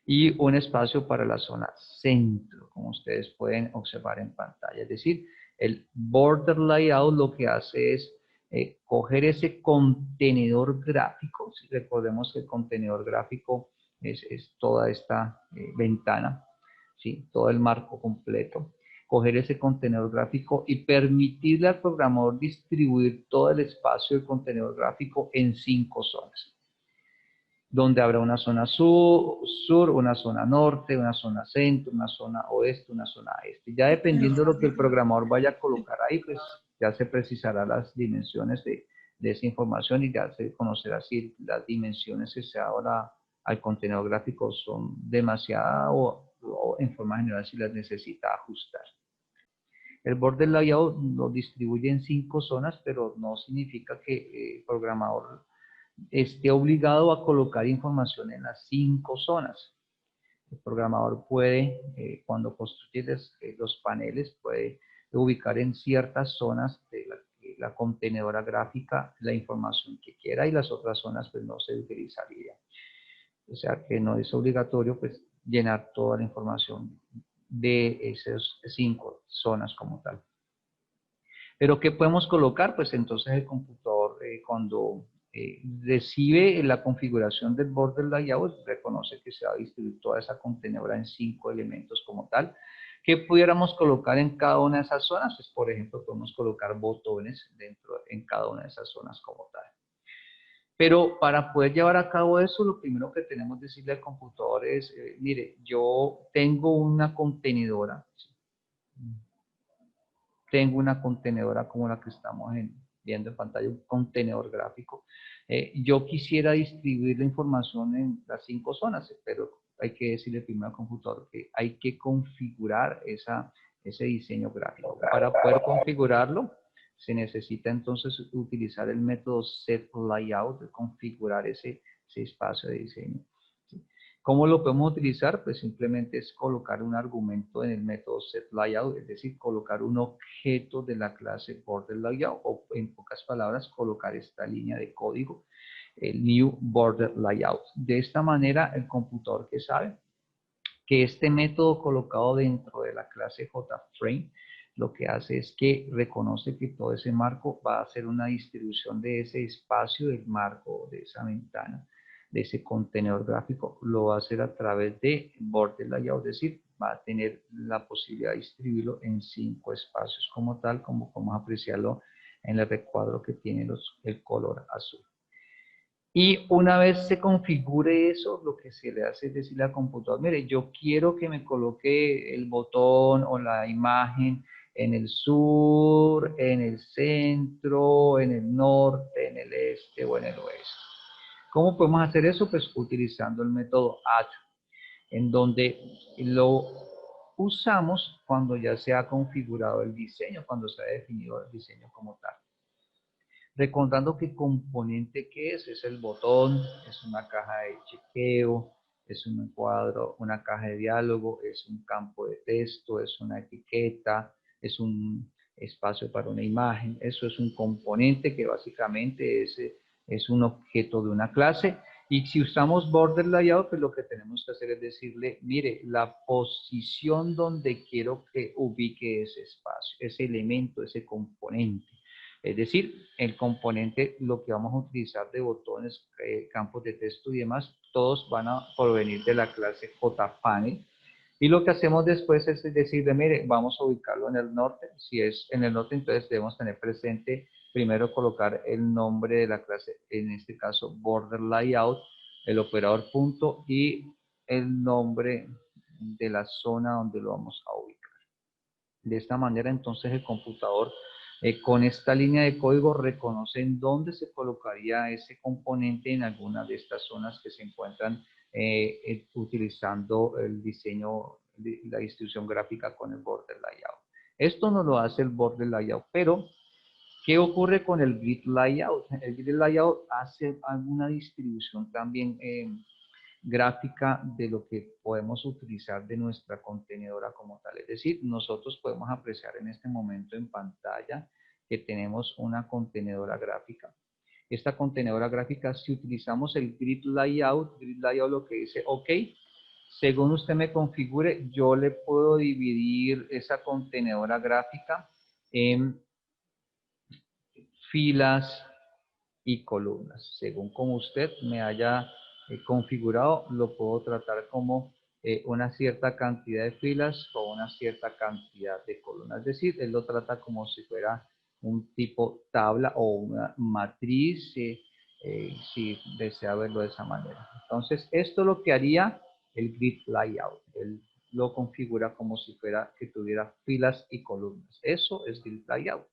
y un espacio para la zona centro, como ustedes pueden observar en pantalla. Es decir, el border layout lo que hace es coger ese contenedor gráfico. Si recordemos que el contenedor gráfico es toda esta ventana, ¿sí? Todo el marco completo. Coger ese contenedor gráfico y permitirle al programador distribuir todo el espacio del contenedor gráfico en 5 zonas, donde habrá una zona sur, una zona norte, una zona centro, una zona oeste, una zona este. Ya dependiendo de lo que el programador vaya a colocar ahí, pues ya se precisará las dimensiones de esa información y ya se conocerá si las dimensiones que se ahora al contenedor gráfico son demasiadas o en forma general si las necesita ajustar. El border layout lo distribuye en 5 zonas, pero no significa que el programador esté obligado a colocar información en las 5 zonas. El programador puede, cuando construye los paneles, puede ubicar en ciertas zonas de la contenedora gráfica la información que quiera y las otras zonas pues no se utilizaría. O sea que no es obligatorio pues llenar toda la información de esas 5 zonas como tal. Pero ¿qué podemos colocar? Pues entonces el computador cuando recibe la configuración del border layout, reconoce que se va a distribuir toda esa contenedora en 5 elementos como tal. ¿Qué pudiéramos colocar en cada una de esas zonas? Pues por ejemplo podemos colocar botones en cada una de esas zonas como tal. Pero para poder llevar a cabo eso, lo primero que tenemos que decirle al computador es, mire, yo tengo una contenedora, ¿sí? Tengo una contenedora como la que estamos viendo en pantalla, un contenedor gráfico. Yo quisiera distribuir la información en las 5 zonas, pero hay que decirle primero al computador que hay que configurar ese diseño gráfico. Para poder configurarlo, se necesita entonces utilizar el método setLayout, de configurar ese espacio de diseño. ¿Cómo lo podemos utilizar? Pues simplemente es colocar un argumento en el método setLayout, es decir, colocar un objeto de la clase borderLayout, o en pocas palabras, colocar esta línea de código, el new borderLayout. De esta manera, el computador que sabe que este método colocado dentro de la clase JFrame, lo que hace es que reconoce que todo ese marco va a hacer una distribución de ese espacio del marco, de esa ventana, de ese contenedor gráfico, lo va a hacer a través de border layout, es decir, va a tener la posibilidad de distribuirlo en 5 espacios como tal, como podemos apreciarlo en el recuadro que tiene el color azul. Y una vez se configure eso, lo que se le hace es decirle al computador, mire, yo quiero que me coloque el botón o la imagen en el sur, en el centro, en el norte, en el este o en el oeste. ¿Cómo podemos hacer eso? Pues utilizando el método add, en donde lo usamos cuando ya se ha configurado el diseño, cuando se ha definido el diseño como tal. Recordando que componente que es el botón, es una caja de chequeo, es un cuadro, una caja de diálogo, es un campo de texto, es una etiqueta, es un espacio para una imagen. Eso es un componente que básicamente es un objeto de una clase. Y si usamos border layout, pues lo que tenemos que hacer es decirle, mire, la posición donde quiero que ubique ese espacio, ese elemento, ese componente. Es decir, el componente, lo que vamos a utilizar de botones, campos de texto y demás, todos van a provenir de la clase JPanel. Y lo que hacemos después es decirle, mire, vamos a ubicarlo en el norte. Si es en el norte, entonces debemos tener presente primero colocar el nombre de la clase, en este caso border layout, el operador punto y el nombre de la zona donde lo vamos a ubicar. De esta manera, entonces, el computador con esta línea de código reconoce en dónde se colocaría ese componente en alguna de estas zonas que se encuentran utilizando el diseño, la distribución gráfica con el border layout. Esto no lo hace el border layout, pero ¿qué ocurre con el grid layout? El grid layout hace alguna distribución también gráfica de lo que podemos utilizar de nuestra contenedora como tal. Es decir, nosotros podemos apreciar en este momento en pantalla que tenemos una contenedora gráfica. Esta contenedora gráfica, si utilizamos el grid layout lo que dice, ok, según usted me configure, yo le puedo dividir esa contenedora gráfica en filas y columnas. Según como usted me haya configurado, lo puedo tratar como una cierta cantidad de filas o una cierta cantidad de columnas. Es decir, él lo trata como si fuera un tipo tabla o una matriz, si desea verlo de esa manera. Entonces, esto es lo que haría el grid layout. Él lo configura como si fuera que tuviera filas y columnas. Eso es grid layout.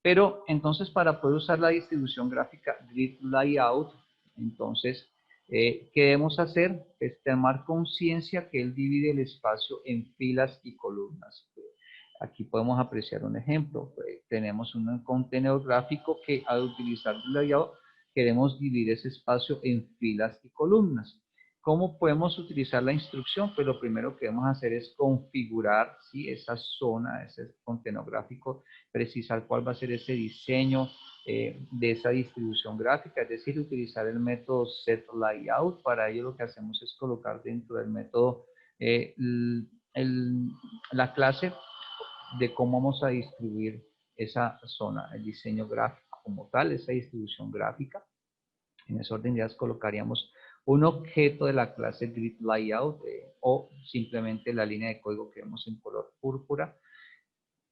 Pero entonces para poder usar la distribución gráfica Grid Layout, entonces, ¿qué debemos hacer? Es tomar conciencia que él divide el espacio en filas y columnas. Aquí podemos apreciar un ejemplo. Tenemos un contenedor gráfico que al utilizar el layout queremos dividir ese espacio en filas y columnas. ¿Cómo podemos utilizar la instrucción? Pues lo primero que debemos hacer es configurar, ¿sí?, esa zona, ese contenedor gráfico, precisar cuál va a ser ese diseño de esa distribución gráfica, es decir, utilizar el método setLayout. Para ello lo que hacemos es colocar dentro del método la clase de cómo vamos a distribuir esa zona, el diseño gráfico como tal, esa distribución gráfica. En ese orden de ideas colocaríamos un objeto de la clase Grid Layout o simplemente la línea de código que vemos en color púrpura,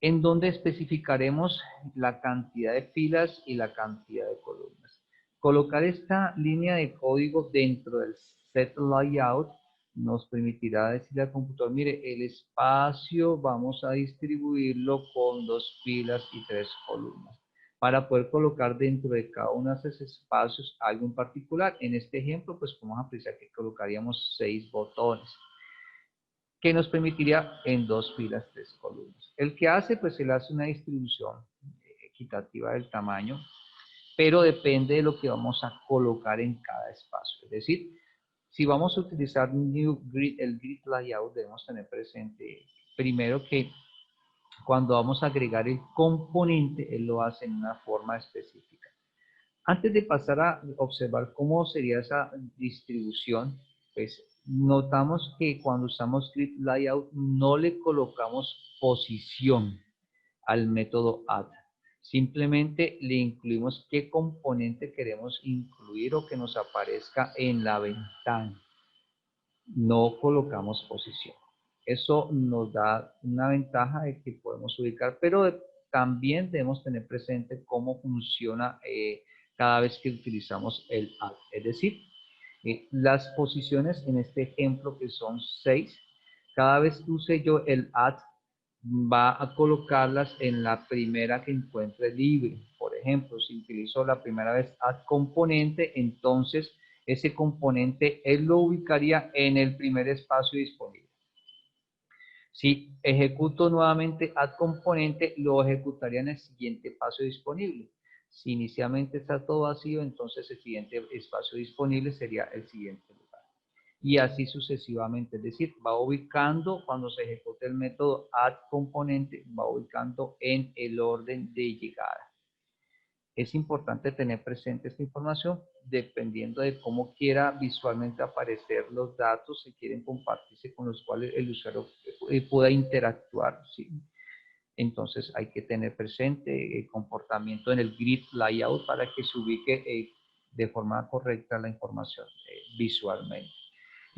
en donde especificaremos la cantidad de filas y la cantidad de columnas. Colocar esta línea de código dentro del set layout nos permitirá decirle al computador, mire, el espacio vamos a distribuirlo con 2 filas y 3 columnas. Para poder colocar dentro de cada uno de esos espacios algo en particular. En este ejemplo, pues podemos apreciar que colocaríamos 6 botones, que nos permitiría en 2 filas, 3 columnas. El que hace, pues él hace una distribución equitativa del tamaño, pero depende de lo que vamos a colocar en cada espacio. Es decir, si vamos a utilizar el grid layout, debemos tener presente primero que cuando vamos a agregar el componente, él lo hace en una forma específica. Antes de pasar a observar cómo sería esa distribución, pues notamos que cuando usamos grid layout no le colocamos posición al método add. Simplemente le incluimos qué componente queremos incluir o que nos aparezca en la ventana. No colocamos posición. Eso nos da una ventaja de que podemos ubicar, pero también debemos tener presente cómo funciona cada vez que utilizamos el add. Es decir, las posiciones en este ejemplo que son 6, cada vez que use yo el add, va a colocarlas en la primera que encuentre libre. Por ejemplo, si utilizo la primera vez add componente, entonces ese componente él lo ubicaría en el primer espacio disponible. Si ejecuto nuevamente add componente, lo ejecutaría en el siguiente espacio disponible. Si inicialmente está todo vacío, entonces el siguiente espacio disponible sería el siguiente lugar. Y así sucesivamente, es decir, va ubicando cuando se ejecute el método add componente, va ubicando en el orden de llegada. Es importante tener presente esta información dependiendo de cómo quiera visualmente aparecer los datos que quieren compartirse con los cuales el usuario pueda interactuar, ¿sí? Entonces hay que tener presente el comportamiento en el grid layout para que se ubique de forma correcta la información visualmente.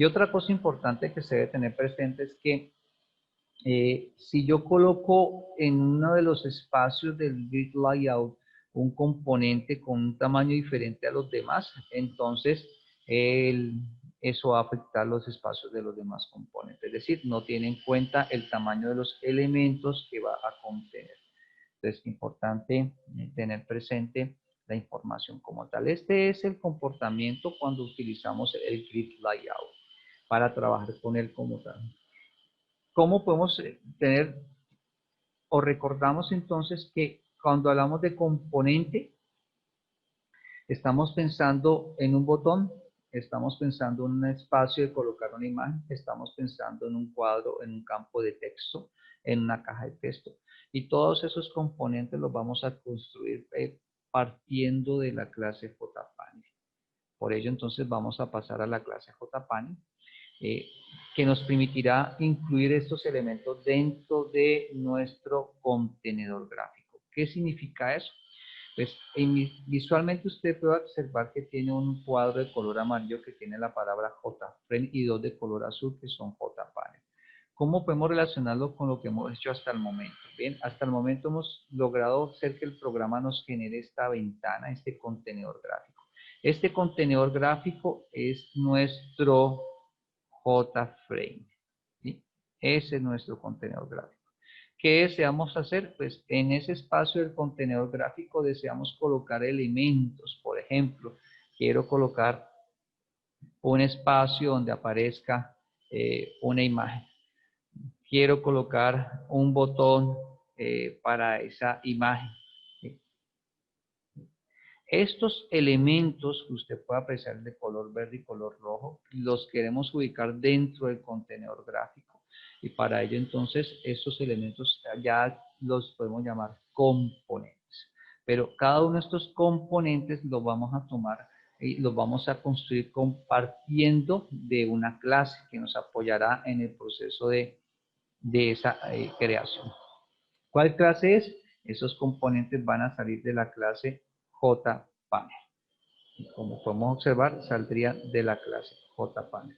Y otra cosa importante que se debe tener presente es que si yo coloco en uno de los espacios del grid layout un componente con un tamaño diferente a los demás, entonces eso va a afectar los espacios de los demás componentes. Es decir, no tiene en cuenta el tamaño de los elementos que va a contener. Entonces, es importante tener presente la información como tal. Este es el comportamiento cuando utilizamos el grid layout para trabajar con él como tal. ¿Cómo podemos tener o recordamos entonces que cuando hablamos de componente, estamos pensando en un botón, estamos pensando en un espacio de colocar una imagen, estamos pensando en un cuadro, en un campo de texto, en una caja de texto. Y todos esos componentes los vamos a construir partiendo de la clase JPanel. Por ello entonces vamos a pasar a la clase JPanel. Que nos permitirá incluir estos elementos dentro de nuestro contenedor gráfico. ¿Qué significa eso? Pues visualmente usted puede observar que tiene un cuadro de color amarillo que tiene la palabra JFrame y dos de color azul que son JPanel. ¿Cómo podemos relacionarlo con lo que hemos hecho hasta el momento? Bien, hasta el momento hemos logrado hacer que el programa nos genere esta ventana, este contenedor gráfico. Este contenedor gráfico es nuestro JFrame. ¿Sí? Ese es nuestro contenedor gráfico. ¿Qué deseamos hacer? Pues en ese espacio del contenedor gráfico deseamos colocar elementos. Por ejemplo, quiero colocar un espacio donde aparezca una imagen. Quiero colocar un botón para esa imagen. ¿Sí? Estos elementos que usted puede apreciar de color verde y color rojo, los queremos ubicar dentro del contenedor gráfico. Y para ello entonces estos elementos ya los podemos llamar componentes. Pero cada uno de estos componentes los vamos a tomar y los vamos a construir compartiendo de una clase que nos apoyará en el proceso de esa creación. ¿Cuál clase es? Esos componentes van a salir de la clase JPanel. Como podemos observar, saldría de la clase JPanel.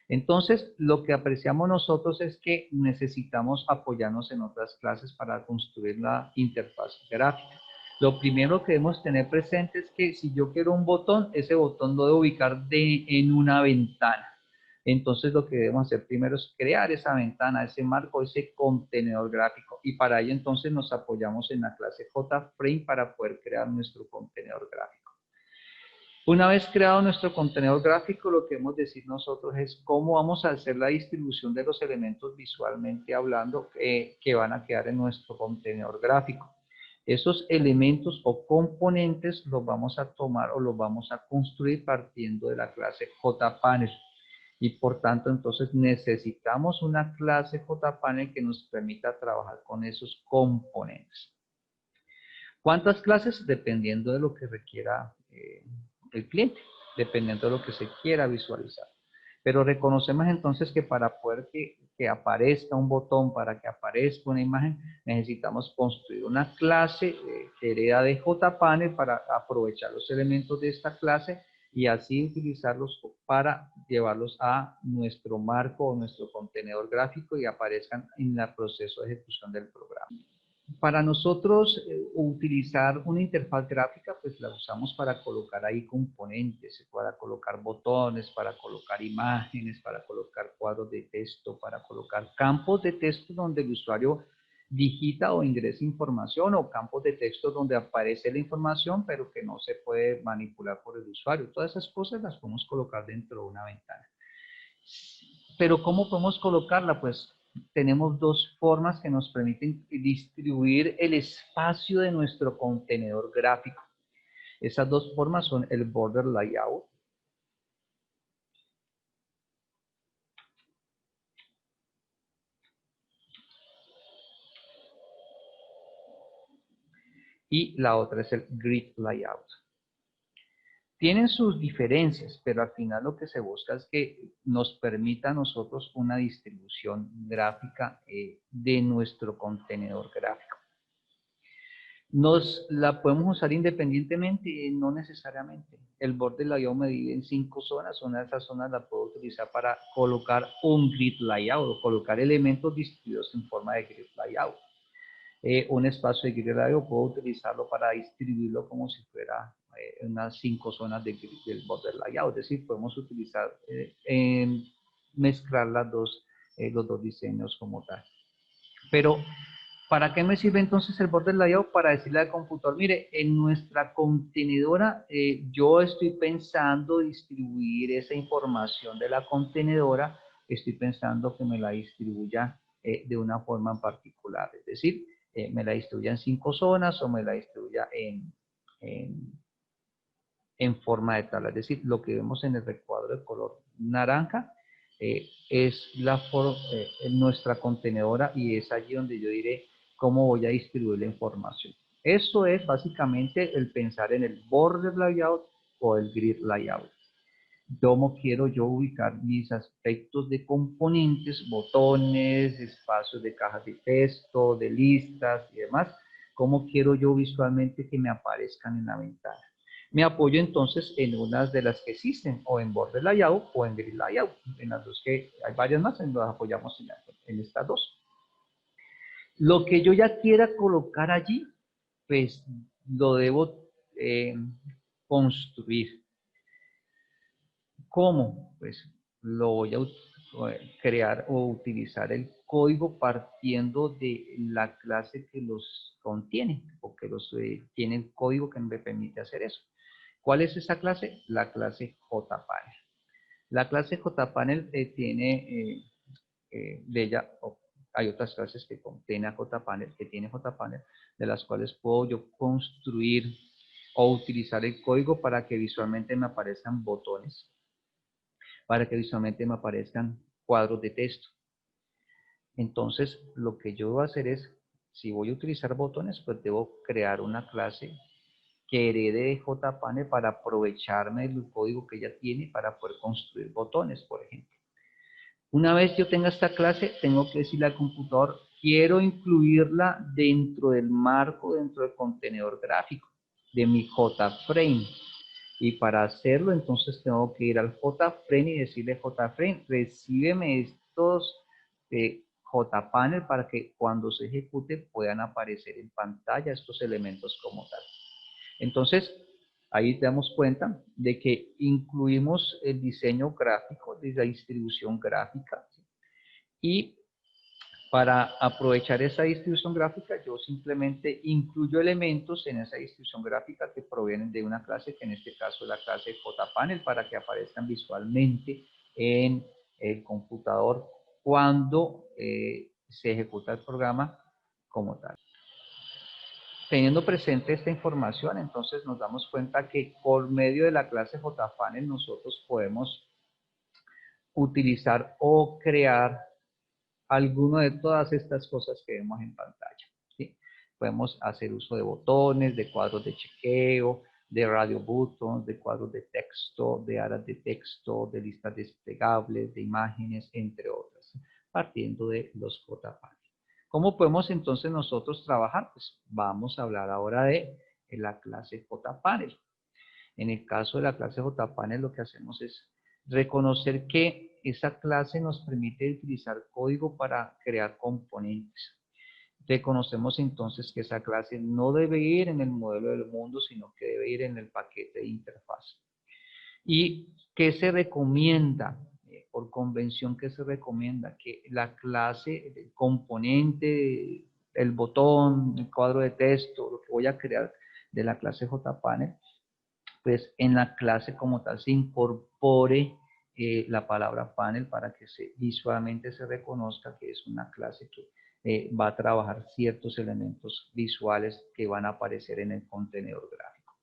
Entonces, lo que apreciamos nosotros es que necesitamos apoyarnos en otras clases para construir la interfaz gráfica. Lo primero que debemos tener presente es que si yo quiero un botón, ese botón lo debo ubicar en una ventana. Entonces lo que debemos hacer primero es crear esa ventana, ese marco, ese contenedor gráfico. Y para ello entonces nos apoyamos en la clase JFrame para poder crear nuestro contenedor gráfico. Una vez creado nuestro contenedor gráfico, lo que debemos decir nosotros es cómo vamos a hacer la distribución de los elementos visualmente hablando que van a quedar en nuestro contenedor gráfico. Esos elementos o componentes los vamos a tomar o los vamos a construir partiendo de la clase JPanel. Y por tanto, entonces necesitamos una clase JPanel que nos permita trabajar con esos componentes. ¿Cuántas clases? Dependiendo de lo que requiera el cliente, dependiendo de lo que se quiera visualizar. Pero reconocemos entonces que para poder que aparezca un botón, para que aparezca una imagen, necesitamos construir una clase que hereda de JPanel para aprovechar los elementos de esta clase y así utilizarlos para llevarlos a nuestro marco o nuestro contenedor gráfico y aparezcan en el proceso de ejecución del programa. Para nosotros utilizar una interfaz gráfica, pues la usamos para colocar ahí componentes, para colocar botones, para colocar imágenes, para colocar cuadros de texto, para colocar campos de texto donde el usuario digita o ingresa información o campos de texto donde aparece la información pero que no se puede manipular por el usuario. Todas esas cosas las podemos colocar dentro de una ventana. Pero ¿cómo podemos colocarla? Pues tenemos dos formas que nos permiten distribuir el espacio de nuestro contenedor gráfico. Esas dos formas son el border layout y la otra es el grid layout. Tienen sus diferencias, pero al final lo que se busca es que nos permita a nosotros una distribución gráfica de nuestro contenedor gráfico. La podemos usar independientemente, no necesariamente. El borde layout me divide en 5 zonas. Una de esas zonas la puedo utilizar para colocar un grid layout o colocar elementos distribuidos en forma de grid layout. Un espacio de grid layout puedo utilizarlo para distribuirlo como si fuera unas 5 zonas del border layout. Es decir, podemos utilizar, mezclar los dos diseños como tal. Pero ¿para qué me sirve entonces el border layout? Para decirle al computador, mire, en nuestra contenedora yo estoy pensando distribuir esa información de la contenedora, estoy pensando que me la distribuya de una forma en particular, es decir, me la distribuya en 5 zonas o me la distribuya en forma de tabla. Es decir, lo que vemos en el recuadro de color naranja es nuestra contenedora y es allí donde yo diré cómo voy a distribuir la información. Eso es básicamente el pensar en el border layout o el grid layout. ¿Cómo quiero yo ubicar mis aspectos de componentes, botones, espacios de cajas de texto, de listas y demás? ¿Cómo quiero yo visualmente que me aparezcan en la ventana? Me apoyo entonces en unas de las que existen, o en border layout o en grid layout. En las dos que hay varias más, nos apoyamos en estas dos. Lo que yo ya quiera colocar allí, pues lo debo construir. ¿Cómo? Pues lo voy a crear o utilizar el código partiendo de la clase que los contiene o que los tiene el código que me permite hacer eso. ¿Cuál es esa clase? La clase JPanel. La clase JPanel tiene de ella, hay otras clases que contiene JPanel, de las cuales puedo yo construir o utilizar el código para que visualmente me aparezcan botones, para que visualmente me aparezcan cuadros de texto. Entonces, lo que yo voy a hacer es, si voy a utilizar botones, pues debo crear una clase que herede de JPanel para aprovecharme del código que ya tiene para poder construir botones, por ejemplo. Una vez yo tenga esta clase, tengo que decirle al computador, quiero incluirla dentro del marco, dentro del contenedor gráfico de mi JFrame. Y para hacerlo, entonces tengo que ir al JFrame y decirle, JFrame, recíbeme estos JPanel para que cuando se ejecute puedan aparecer en pantalla estos elementos como tal. Entonces, ahí te damos cuenta de que incluimos el diseño gráfico de la distribución gráfica, ¿sí? Y para aprovechar esa distribución gráfica, yo simplemente incluyo elementos en esa distribución gráfica que provienen de una clase, que en este caso es la clase JPanel, para que aparezcan visualmente en el computador cuando se ejecuta el programa como tal. Teniendo presente esta información, entonces nos damos cuenta que por medio de la clase JPanel nosotros podemos utilizar o crear alguna de todas estas cosas que vemos en pantalla, ¿sí? Podemos hacer uso de botones, de cuadros de chequeo, de radio buttons, de cuadros de texto, de áreas de texto, de listas desplegables, de imágenes, entre otras, partiendo de los JPanel. ¿Cómo podemos entonces nosotros trabajar? Pues vamos a hablar ahora de la clase JPanel. En el caso de la clase JPanel lo que hacemos es reconocer que esa clase nos permite utilizar código para crear componentes. Reconocemos entonces que esa clase no debe ir en el modelo del mundo, sino que debe ir en el paquete de interfaz. ¿Y qué se recomienda? Por convención, ¿qué se recomienda? Que la clase, el componente, el botón, el cuadro de texto, lo que voy a crear de la clase JPanel, pues en la clase como tal se incorpore la palabra panel para que visualmente se reconozca que es una clase que va a trabajar ciertos elementos visuales que van a aparecer en el contenedor gráfico.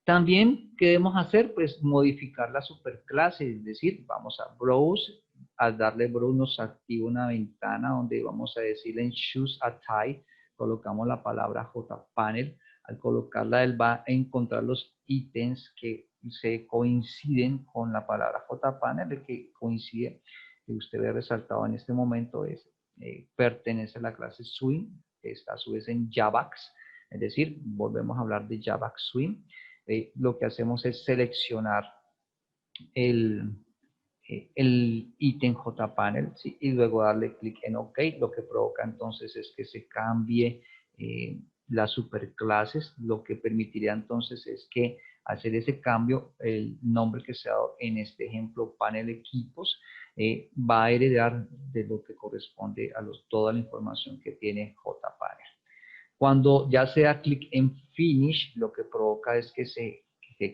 También, ¿qué debemos hacer? Pues modificar la superclase, es decir, vamos a browse, al darle browse nos activa una ventana donde vamos a decirle en choose a type, colocamos la palabra JPanel, al colocarla él va a encontrar los ítems que se coinciden con la palabra JPanel, el que coincide, que usted ve resaltado en este momento, pertenece a la clase Swing, que está a su vez en Javax, Es decir, volvemos a hablar de Java Swing. Lo que hacemos es seleccionar el ítem JPanel, ¿sí? Y luego darle clic en OK. Lo que provoca entonces es que se cambie las superclases. Lo que permitiría entonces es que hacer ese cambio, el nombre que se ha dado en este ejemplo, panel equipos, va a heredar de lo que corresponde a toda la información que tiene JPanel. Cuando ya sea clic en Finish, lo que provoca es que se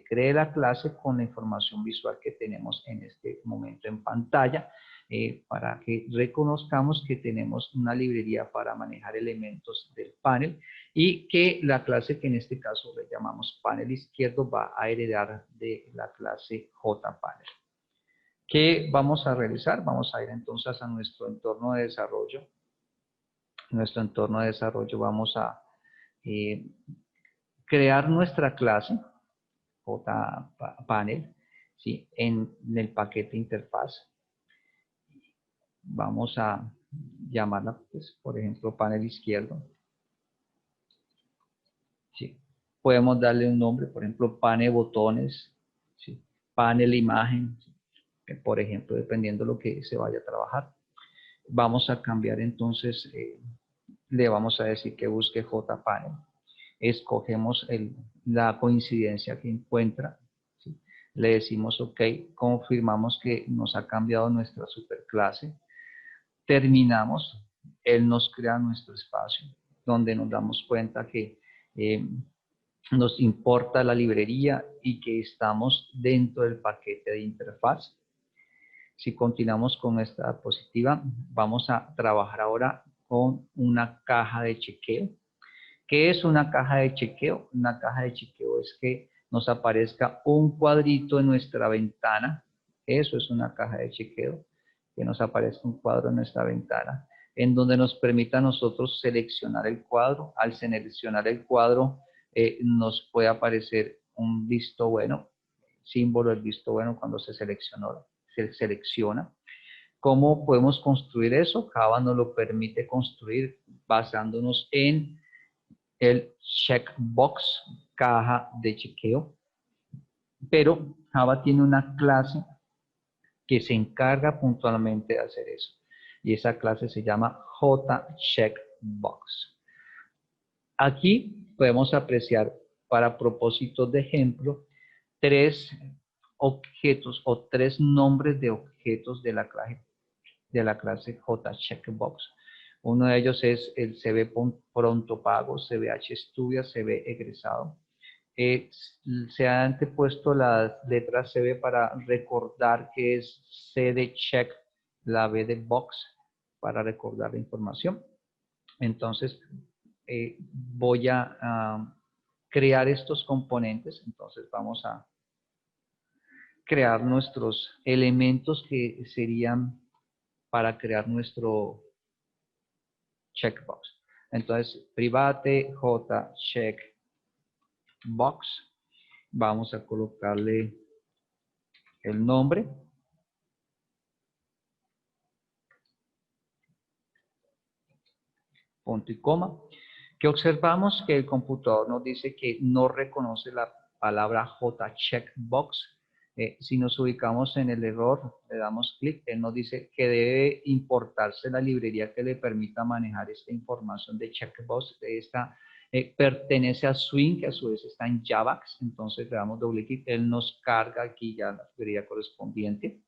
cree la clase con la información visual que tenemos en este momento en pantalla, para que reconozcamos que tenemos una librería para manejar elementos del panel y que la clase que en este caso le llamamos panel izquierdo va a heredar de la clase JPanel. ¿Qué vamos a realizar? Vamos a ir entonces a nuestro entorno de desarrollo. En nuestro entorno de desarrollo vamos a crear nuestra clase JPanel, ¿sí? En el paquete interfaz. Vamos a llamarla, pues, por ejemplo, panel izquierdo. ¿Sí? Podemos darle un nombre, por ejemplo, panel botones, ¿sí? Panel imagen, ¿sí? Por ejemplo, dependiendo de lo que se vaya a trabajar. Vamos a cambiar entonces, le vamos a decir que busque JPanel. Escogemos la coincidencia que encuentra, ¿sí? Le decimos OK, confirmamos que nos ha cambiado nuestra superclase, terminamos, él nos crea nuestro espacio, donde nos damos cuenta que nos importa la librería y que estamos dentro del paquete de interfaz. Si continuamos con esta diapositiva, vamos a trabajar ahora con una caja de chequeo. ¿Qué es una caja de chequeo? Una caja de chequeo es que nos aparezca un cuadrito en nuestra ventana. Eso es una caja de chequeo, que nos aparezca un cuadro en nuestra ventana, en donde nos permita a nosotros seleccionar el cuadro. Al seleccionar el cuadro, nos puede aparecer un visto bueno, símbolo del visto bueno cuando se selecciona. ¿Cómo podemos construir eso? Java nos lo permite construir basándonos en el checkbox, caja de chequeo, pero Java tiene una clase que se encarga puntualmente de hacer eso, y esa clase se llama JCheckbox. Aquí podemos apreciar, para propósitos de ejemplo, tres objetos o tres nombres de objetos de la clase JCheckbox. Uno de ellos es el CB Pronto Pago, CBH Estudia, CB Egresado. Se han antepuesto las letras CB para recordar que es C de check, la B de box, para recordar la información. Entonces, voy a crear estos componentes. Entonces, vamos a crear nuestros elementos que serían para crear nuestro checkbox. Entonces, private JCheckbox. Vamos a colocarle el nombre. Punto y coma. Que observamos que el computador nos dice que no reconoce la palabra JCheckbox. Si nos ubicamos en el error, le damos clic, él nos dice que debe importarse la librería que le permita manejar esta información de checkbox. Esta pertenece a Swing, que a su vez está en Javax. Entonces le damos doble clic, él nos carga aquí ya la librería correspondiente.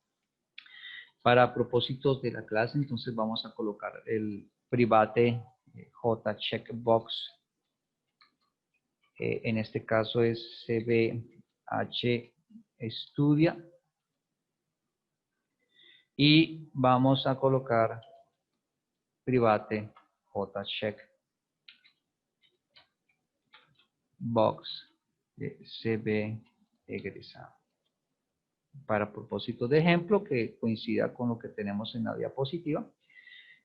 Para propósitos de la clase, entonces vamos a colocar el private JCheckbox. En este caso es CBH Estudia. Y vamos a colocar private JCheckbox CB Egresado. Para propósitos de ejemplo, que coincida con lo que tenemos en la diapositiva.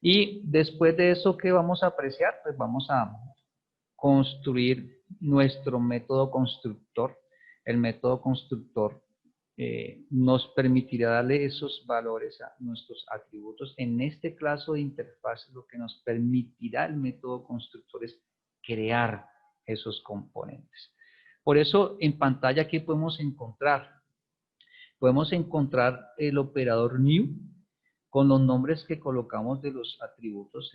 Y después de eso, ¿qué vamos a apreciar? Pues vamos a construir nuestro método constructor. El método constructor nos permitirá darle esos valores a nuestros atributos. En este caso de interfaz, lo que nos permitirá el método constructor es crear esos componentes. Por eso en pantalla, ¿qué podemos encontrar? Podemos encontrar el operador new con los nombres que colocamos de los atributos.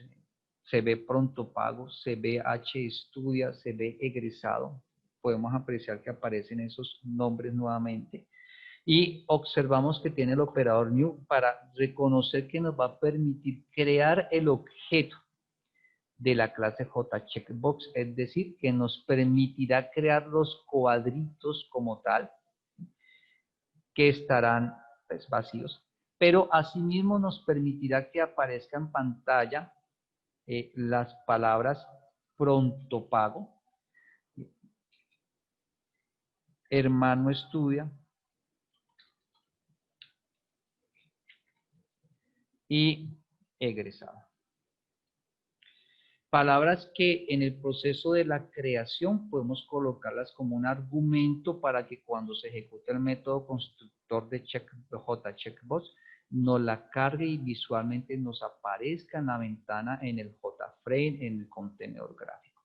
Se ve pronto pago, se ve estudia, se ve egresado. Podemos apreciar que aparecen esos nombres nuevamente. Y observamos que tiene el operador new para reconocer que nos va a permitir crear el objeto de la clase JCheckbox, es decir, que nos permitirá crear los cuadritos como tal, que estarán pues, vacíos, pero asimismo nos permitirá que aparezca en pantalla las palabras pronto pago, hermano estudia y egresado. Palabras que en el proceso de la creación podemos colocarlas como un argumento para que cuando se ejecute el método constructor de JCheckbox nos la cargue y visualmente nos aparezca en la ventana en el JFrame, en el contenedor gráfico.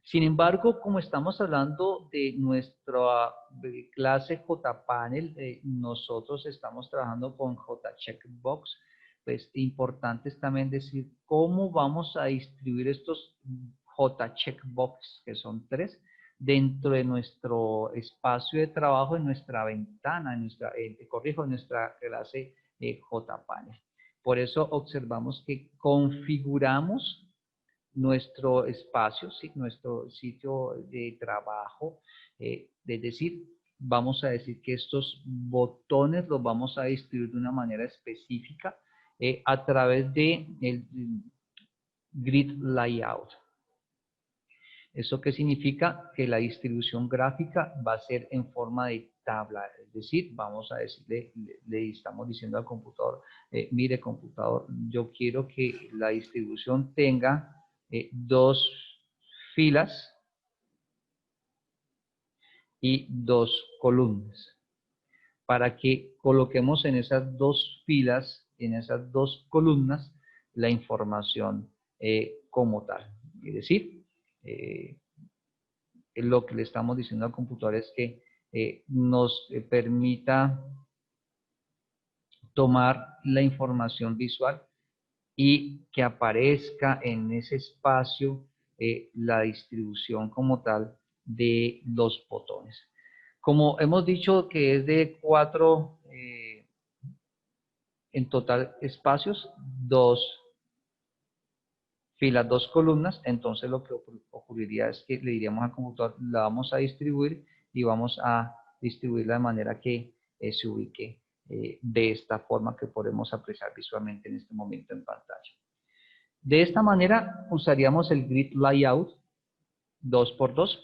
Sin embargo, como estamos hablando de nuestra clase JPanel, nosotros estamos trabajando con JCheckbox, pues importante es también decir cómo vamos a distribuir estos JCheckbox, que son 3, dentro de nuestro espacio de trabajo, en nuestra ventana, en nuestra clase JPanel. Por eso observamos que configuramos nuestro espacio, ¿sí? Nuestro sitio de trabajo, es decir, vamos a decir que estos botones los vamos a distribuir de una manera específica a través de el grid layout. ¿Eso qué significa? Que la distribución gráfica va a ser en forma de tabla, es decir, vamos a decirle, le estamos diciendo al computador, mire computador, yo quiero que la distribución tenga 2 filas y 2 columnas, para que coloquemos en esas 2 filas, en esas 2 columnas, la información como tal. Es decir, lo que le estamos diciendo al computador es que nos permita tomar la información visual y que aparezca en ese espacio la distribución como tal de los botones. Como hemos dicho que es de 4 en total espacios, 2 filas, 2 columnas, entonces lo que ocurriría es que le diríamos al computador, la vamos a distribuir y vamos a distribuirla de manera que se ubique de esta forma que podemos apreciar visualmente en este momento en pantalla. De esta manera usaríamos el grid layout 2x2,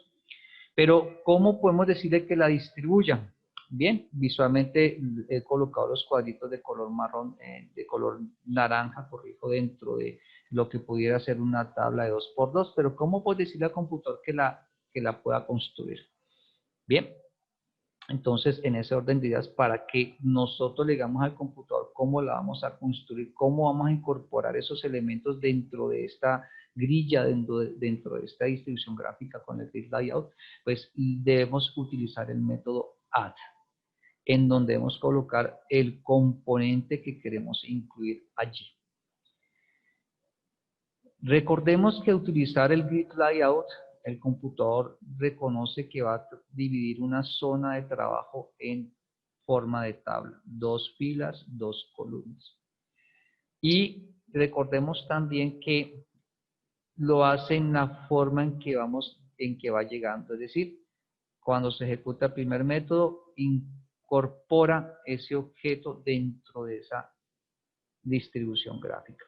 pero ¿cómo podemos decirle que la distribuya? Bien, visualmente he colocado los cuadritos de color marrón, de color naranja, corrijo, dentro de lo que pudiera ser una tabla de 2x2, pero ¿cómo puedo decirle al computador que la pueda construir? Bien, entonces en ese orden de ideas, para que nosotros le digamos al computador cómo la vamos a construir, cómo vamos a incorporar esos elementos dentro de esta grilla, dentro de esta distribución gráfica con el grid layout, pues debemos utilizar el método add, en donde debemos colocar el componente que queremos incluir allí. Recordemos que utilizar el grid layout, el computador reconoce que va a dividir una zona de trabajo en forma de tabla, 2 filas, 2 columnas. Y recordemos también que lo hace en la forma en que va llegando, es decir, cuando se ejecuta el primer método, incorpora ese objeto dentro de esa distribución gráfica.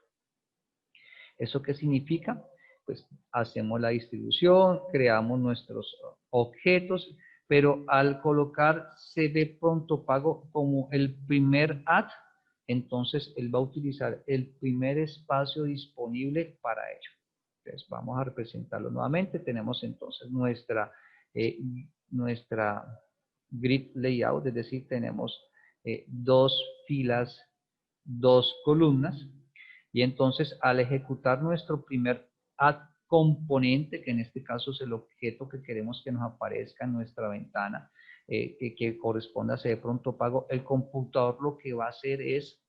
¿Eso qué significa? Pues hacemos la distribución, creamos nuestros objetos, pero al colocar CV pronto pago como el primer add, entonces él va a utilizar el primer espacio disponible para ello. Entonces vamos a representarlo nuevamente. Tenemos entonces nuestra grid layout, es decir, tenemos 2 filas, 2 columnas. Y entonces al ejecutar nuestro primer add componente, que en este caso es el objeto que queremos que nos aparezca en nuestra ventana, que corresponda a ese pronto pago. El computador lo que va a hacer es,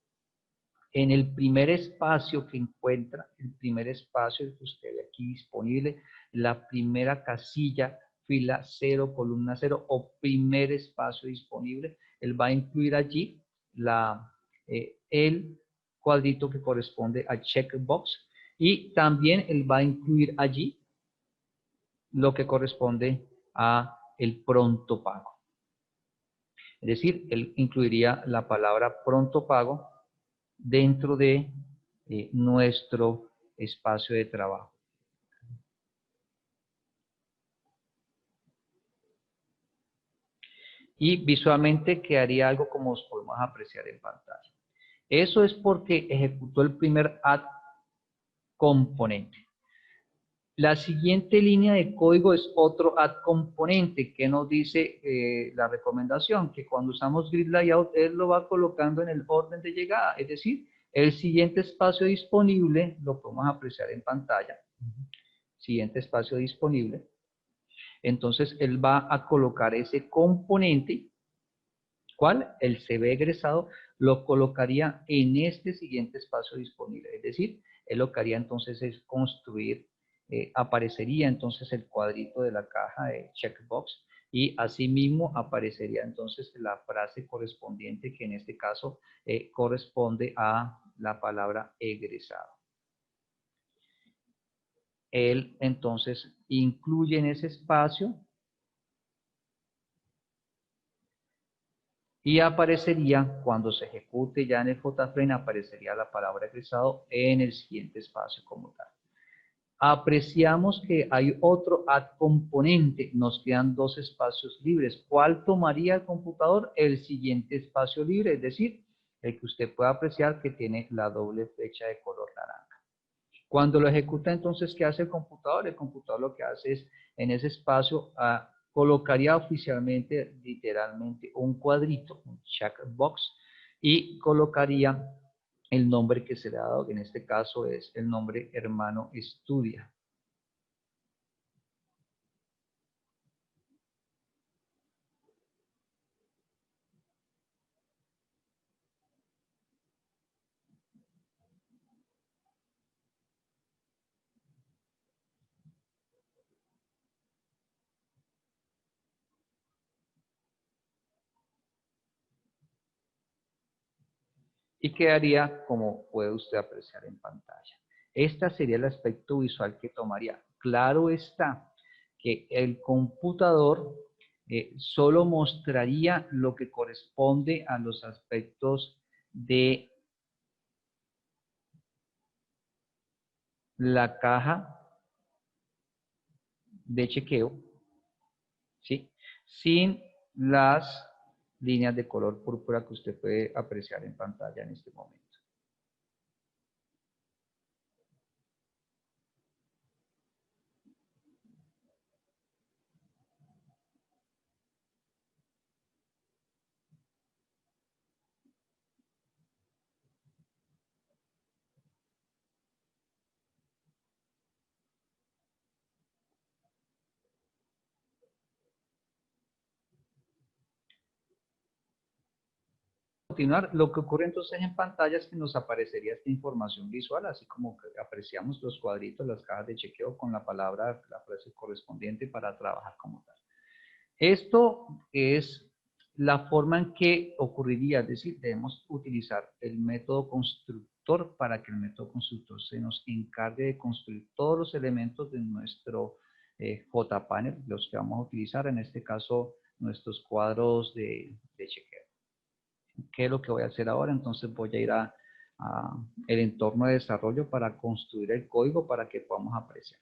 en el primer espacio que encuentra, el primer espacio que usted ve aquí disponible, la primera casilla, fila 0, columna 0 o primer espacio disponible, él va a incluir allí el cuadrito que corresponde al checkbox y también él va a incluir allí lo que corresponde a el pronto pago. Es decir, él incluiría la palabra pronto pago dentro de nuestro espacio de trabajo. Y visualmente quedaría algo como os podemos apreciar en pantalla. Eso es porque ejecutó el primer add componente. La siguiente línea de código es otro add componente que nos dice la recomendación, que cuando usamos grid layout, él lo va colocando en el orden de llegada, es decir, el siguiente espacio disponible, lo podemos apreciar en pantalla, siguiente espacio disponible, entonces él va a colocar ese componente, ¿cuál? El CV egresado, lo colocaría en este siguiente espacio disponible, es decir, él lo que haría entonces es construir, aparecería entonces el cuadrito de la caja de checkbox y asimismo aparecería entonces la frase correspondiente que en este caso corresponde a la palabra egresado. Él entonces incluye en ese espacio y aparecería, cuando se ejecute ya en el JFrame, aparecería la palabra egresado en el siguiente espacio como tal. Apreciamos que hay otro add componente, nos quedan dos espacios libres. ¿Cuál tomaría el computador? El siguiente espacio libre, es decir, el que usted puede apreciar que tiene la doble flecha de color naranja. Cuando lo ejecuta, entonces, ¿qué hace el computador? El computador lo que hace es, en ese espacio, colocaría oficialmente, literalmente, un cuadrito, un checkbox, y colocaría el nombre que se le ha dado, que en este caso es el nombre hermano estudia. Y quedaría como puede usted apreciar en pantalla. Este sería el aspecto visual que tomaría. Claro está que el computador solo mostraría lo que corresponde a los aspectos de la caja de chequeo, ¿sí? Sin las líneas de color púrpura que usted puede apreciar en pantalla en este momento. Continuar, lo que ocurre entonces en pantalla es que nos aparecería esta información visual, así como que apreciamos los cuadritos, las cajas de chequeo con la palabra, la frase correspondiente para trabajar como tal. Esto es la forma en que ocurriría, es decir, debemos utilizar el método constructor para que el método constructor se nos encargue de construir todos los elementos de nuestro JPanel, los que vamos a utilizar, en este caso nuestros cuadros de chequeo. ¿Qué es lo que voy a hacer ahora? Entonces voy a ir a el entorno de desarrollo para construir el código para que podamos apreciar.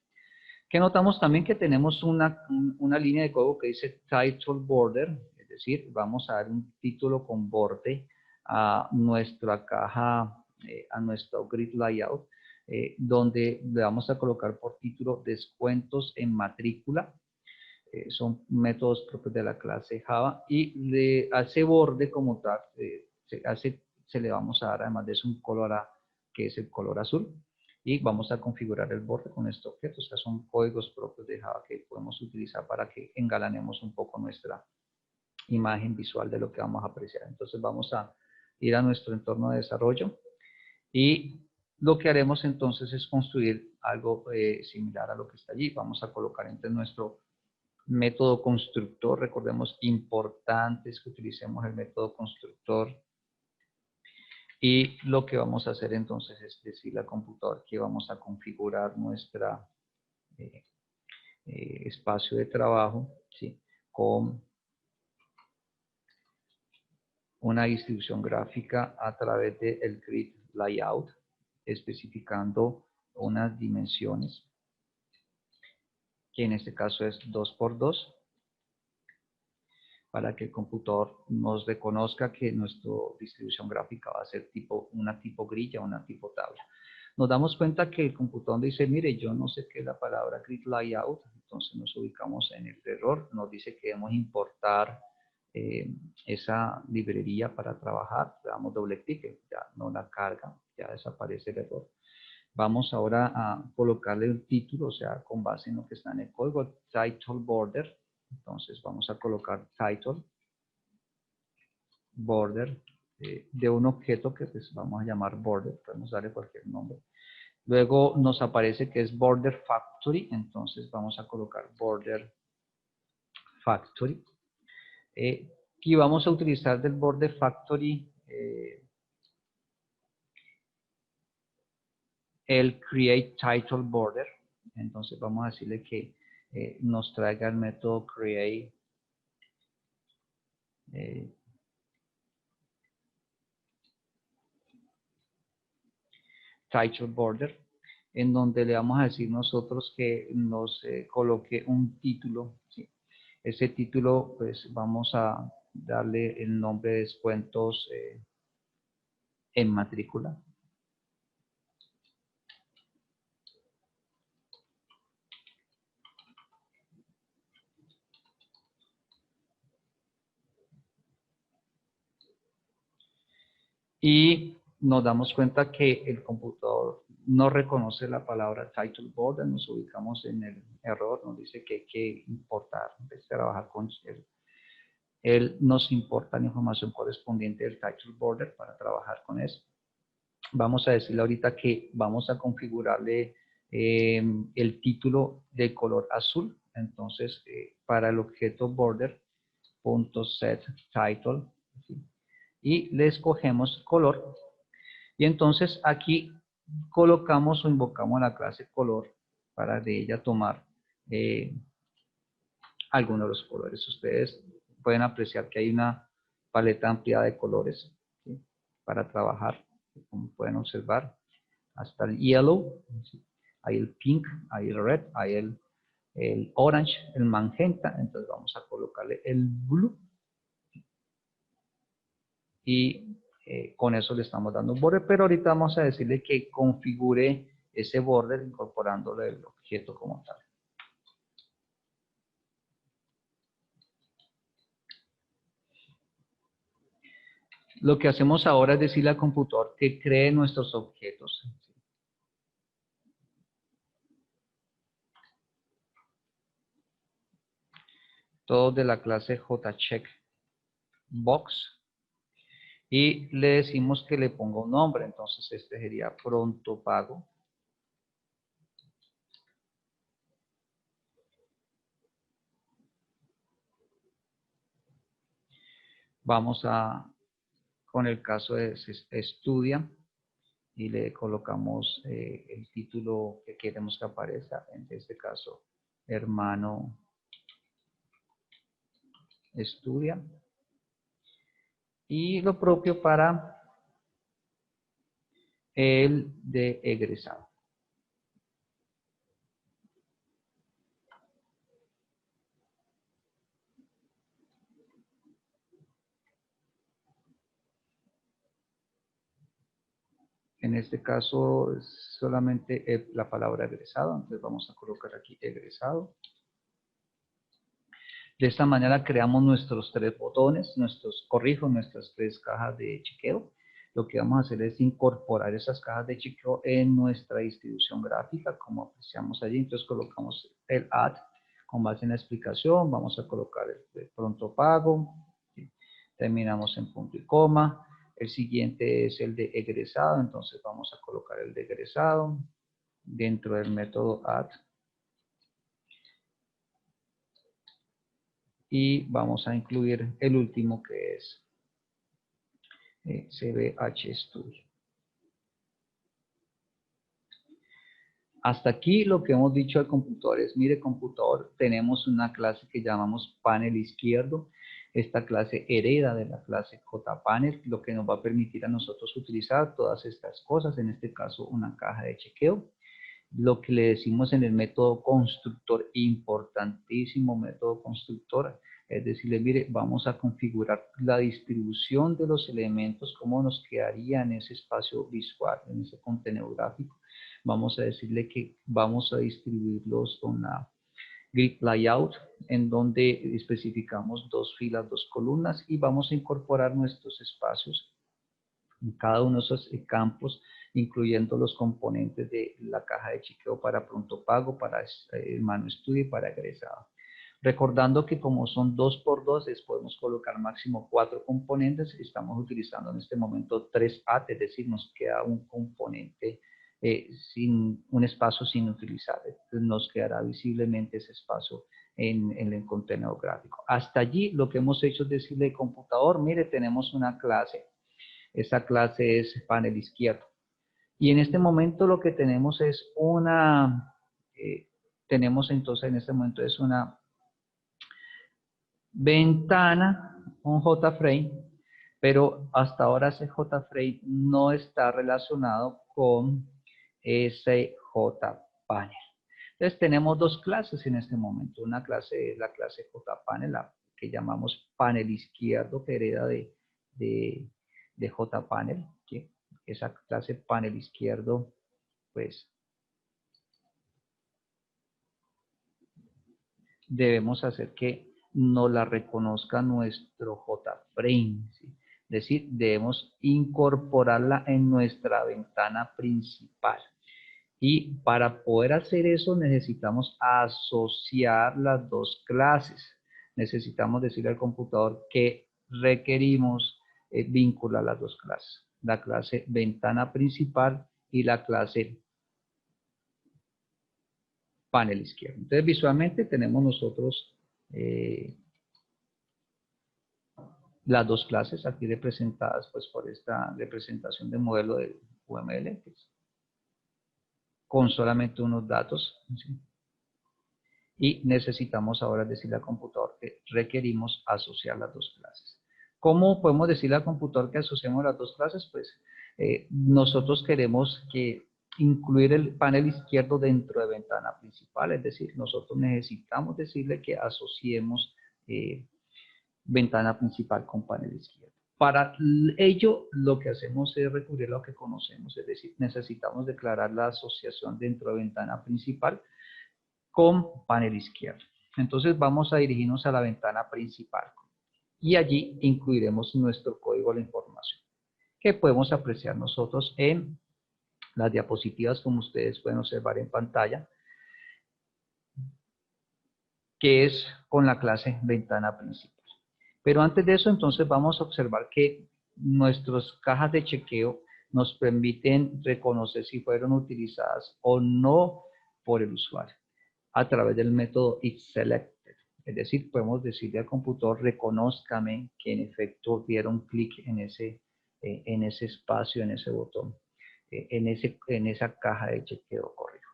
Que notamos también que tenemos una línea de código que dice title border, es decir, vamos a dar un título con borde a nuestra caja, a nuestro grid layout, donde le vamos a colocar por título descuentos en matrícula. Son métodos propios de la clase Java y a ese borde como tal se le vamos a dar, además de eso, un color que es el color azul. y vamos a configurar el borde con este objeto. O sea, son códigos propios de Java que podemos utilizar para que engalanemos un poco nuestra imagen visual de lo que vamos a apreciar. Entonces vamos a ir a nuestro entorno de desarrollo y lo que haremos entonces es construir algo similar a lo que está allí. Vamos a colocar entre nuestro método constructor. Recordemos que importante es que utilicemos el método constructor. Y lo que vamos a hacer entonces es decirle al computador que vamos a configurar nuestra espacio de trabajo, ¿sí?, con una distribución gráfica a través del grid layout, especificando unas dimensiones, que en este caso es 2×2, para que el computador nos reconozca que nuestra distribución gráfica va a ser una tipo grilla, una tipo tabla. Nos damos cuenta que el computador dice, mire, yo no sé qué es la palabra grid layout, entonces nos ubicamos en el error, nos dice que debemos importar esa librería para trabajar, le damos doble clic, ya no la carga, ya desaparece el error. Vamos ahora a colocarle el título, o sea, con base en lo que está en el código, title border. Entonces vamos a colocar title border de un objeto que pues vamos a llamar border, podemos darle cualquier nombre. Luego nos aparece que es border factory, entonces vamos a colocar border factory. Y vamos a utilizar del border factory el create title border. Entonces vamos a decirle que nos traiga el método create title border, en donde le vamos a decir nosotros que nos coloque un título, ¿sí? Ese título pues vamos a darle el nombre de descuentos en matrícula. Y nos damos cuenta que el computador no reconoce la palabra title border, nos ubicamos en el error, nos dice que hay que importar, en vez de trabajar con él nos importa la información correspondiente del title border para trabajar con eso. Vamos a decirle ahorita que vamos a configurarle el título de color azul, entonces para el objeto border.setTitle, ¿sí?, y le escogemos color. Y entonces aquí colocamos o invocamos la clase color para de ella tomar algunos de los colores. Ustedes pueden apreciar que hay una paleta amplia de colores, ¿sí?, para trabajar, como pueden observar, hasta el yellow, ¿sí?, hay el pink, hay el red, hay el orange, el magenta. Entonces vamos a colocarle el blue y con eso le estamos dando un border, pero ahorita vamos a decirle que configure ese border incorporándole el objeto como tal. Lo que hacemos ahora es decirle al computador que cree nuestros objetos. Todos de la clase JCheckBox. Y le decimos que le ponga un nombre. Entonces este sería pronto pago. Vamos con el caso de estudia. Y le colocamos el título que queremos que aparezca, en este caso, hermano estudia. Y lo propio para el de egresado. En este caso, solamente la palabra egresado, entonces vamos a colocar aquí egresado. De esta manera creamos nuestros 3 botones, nuestras 3 cajas de chequeo. lo que vamos a hacer es incorporar esas cajas de chequeo en nuestra distribución gráfica, como apreciamos allí. Entonces colocamos el add con base en la explicación, vamos a colocar el pronto pago, ¿sí? Terminamos en punto y coma. El siguiente es el de egresado, entonces vamos a colocar el de egresado dentro del método add. Y vamos a incluir el último, que es CBH Studio. Hasta aquí lo que hemos dicho al computador es, mire computador, tenemos una clase que llamamos panel izquierdo. Esta clase hereda de la clase JPanel, lo que nos va a permitir a nosotros utilizar todas estas cosas, en este caso una caja de chequeo. Lo que le decimos en el método constructor, importantísimo método constructor, es decirle, mire, vamos a configurar la distribución de los elementos, cómo nos quedaría en ese espacio visual, en ese contenido gráfico. Vamos a decirle que vamos a distribuirlos con la grid layout, en donde especificamos 2 filas, 2 columnas, y vamos a incorporar nuestros espacios en cada uno de esos campos, incluyendo los componentes de la caja de chequeo para pronto pago, para mano estudio y para egresado. Recordando que como son 2 por 2, podemos colocar máximo 4 componentes. Estamos utilizando en este momento 3 add, es decir, nos queda un componente sin un espacio sin utilizar. Entonces nos quedará visiblemente ese espacio en el contenido gráfico. Hasta allí lo que hemos hecho es decirle al computador, mire, tenemos una clase. Esa clase es panel izquierdo. Y en este momento lo que tenemos es tenemos entonces en este momento es una ventana, un JFrame, pero hasta ahora ese JFrame no está relacionado con ese JPanel. Entonces tenemos 2 clases en este momento. Una clase es la clase JPanel, la que llamamos panel izquierdo, que hereda de JPanel, ¿sí? Esa clase panel izquierdo, pues debemos hacer que nos la reconozca nuestro JFrame, ¿sí? Es decir, debemos incorporarla en nuestra ventana principal. Y para poder hacer eso necesitamos asociar las 2 clases. Necesitamos decirle al computador que requerimos vincular las 2 clases. La clase ventana principal y la clase panel izquierdo. Entonces visualmente tenemos nosotros las 2 clases aquí representadas pues por esta representación de modelo del UML, pues, con solamente unos datos, ¿sí? Y necesitamos ahora decirle al computador que requerimos asociar las 2 clases. ¿Cómo podemos decirle al computador que asociemos las 2 clases? Pues nosotros queremos que incluir el panel izquierdo dentro de ventana principal, es decir, nosotros necesitamos decirle que asociemos ventana principal con panel izquierdo. Para ello, lo que hacemos es recurrir a lo que conocemos, es decir, necesitamos declarar la asociación dentro de ventana principal con panel izquierdo. Entonces vamos a dirigirnos a la ventana principal y allí incluiremos nuestro código de la información, que podemos apreciar nosotros en las diapositivas, como ustedes pueden observar en pantalla, que es con la clase ventana principal. Pero antes de eso, entonces vamos a observar que nuestras cajas de chequeo nos permiten reconocer si fueron utilizadas o no por el usuario a través del método isSelected. Es decir, podemos decirle al computador, reconózcame que en efecto dieron clic en ese espacio, en ese botón, en esa caja de chequeo corrijo.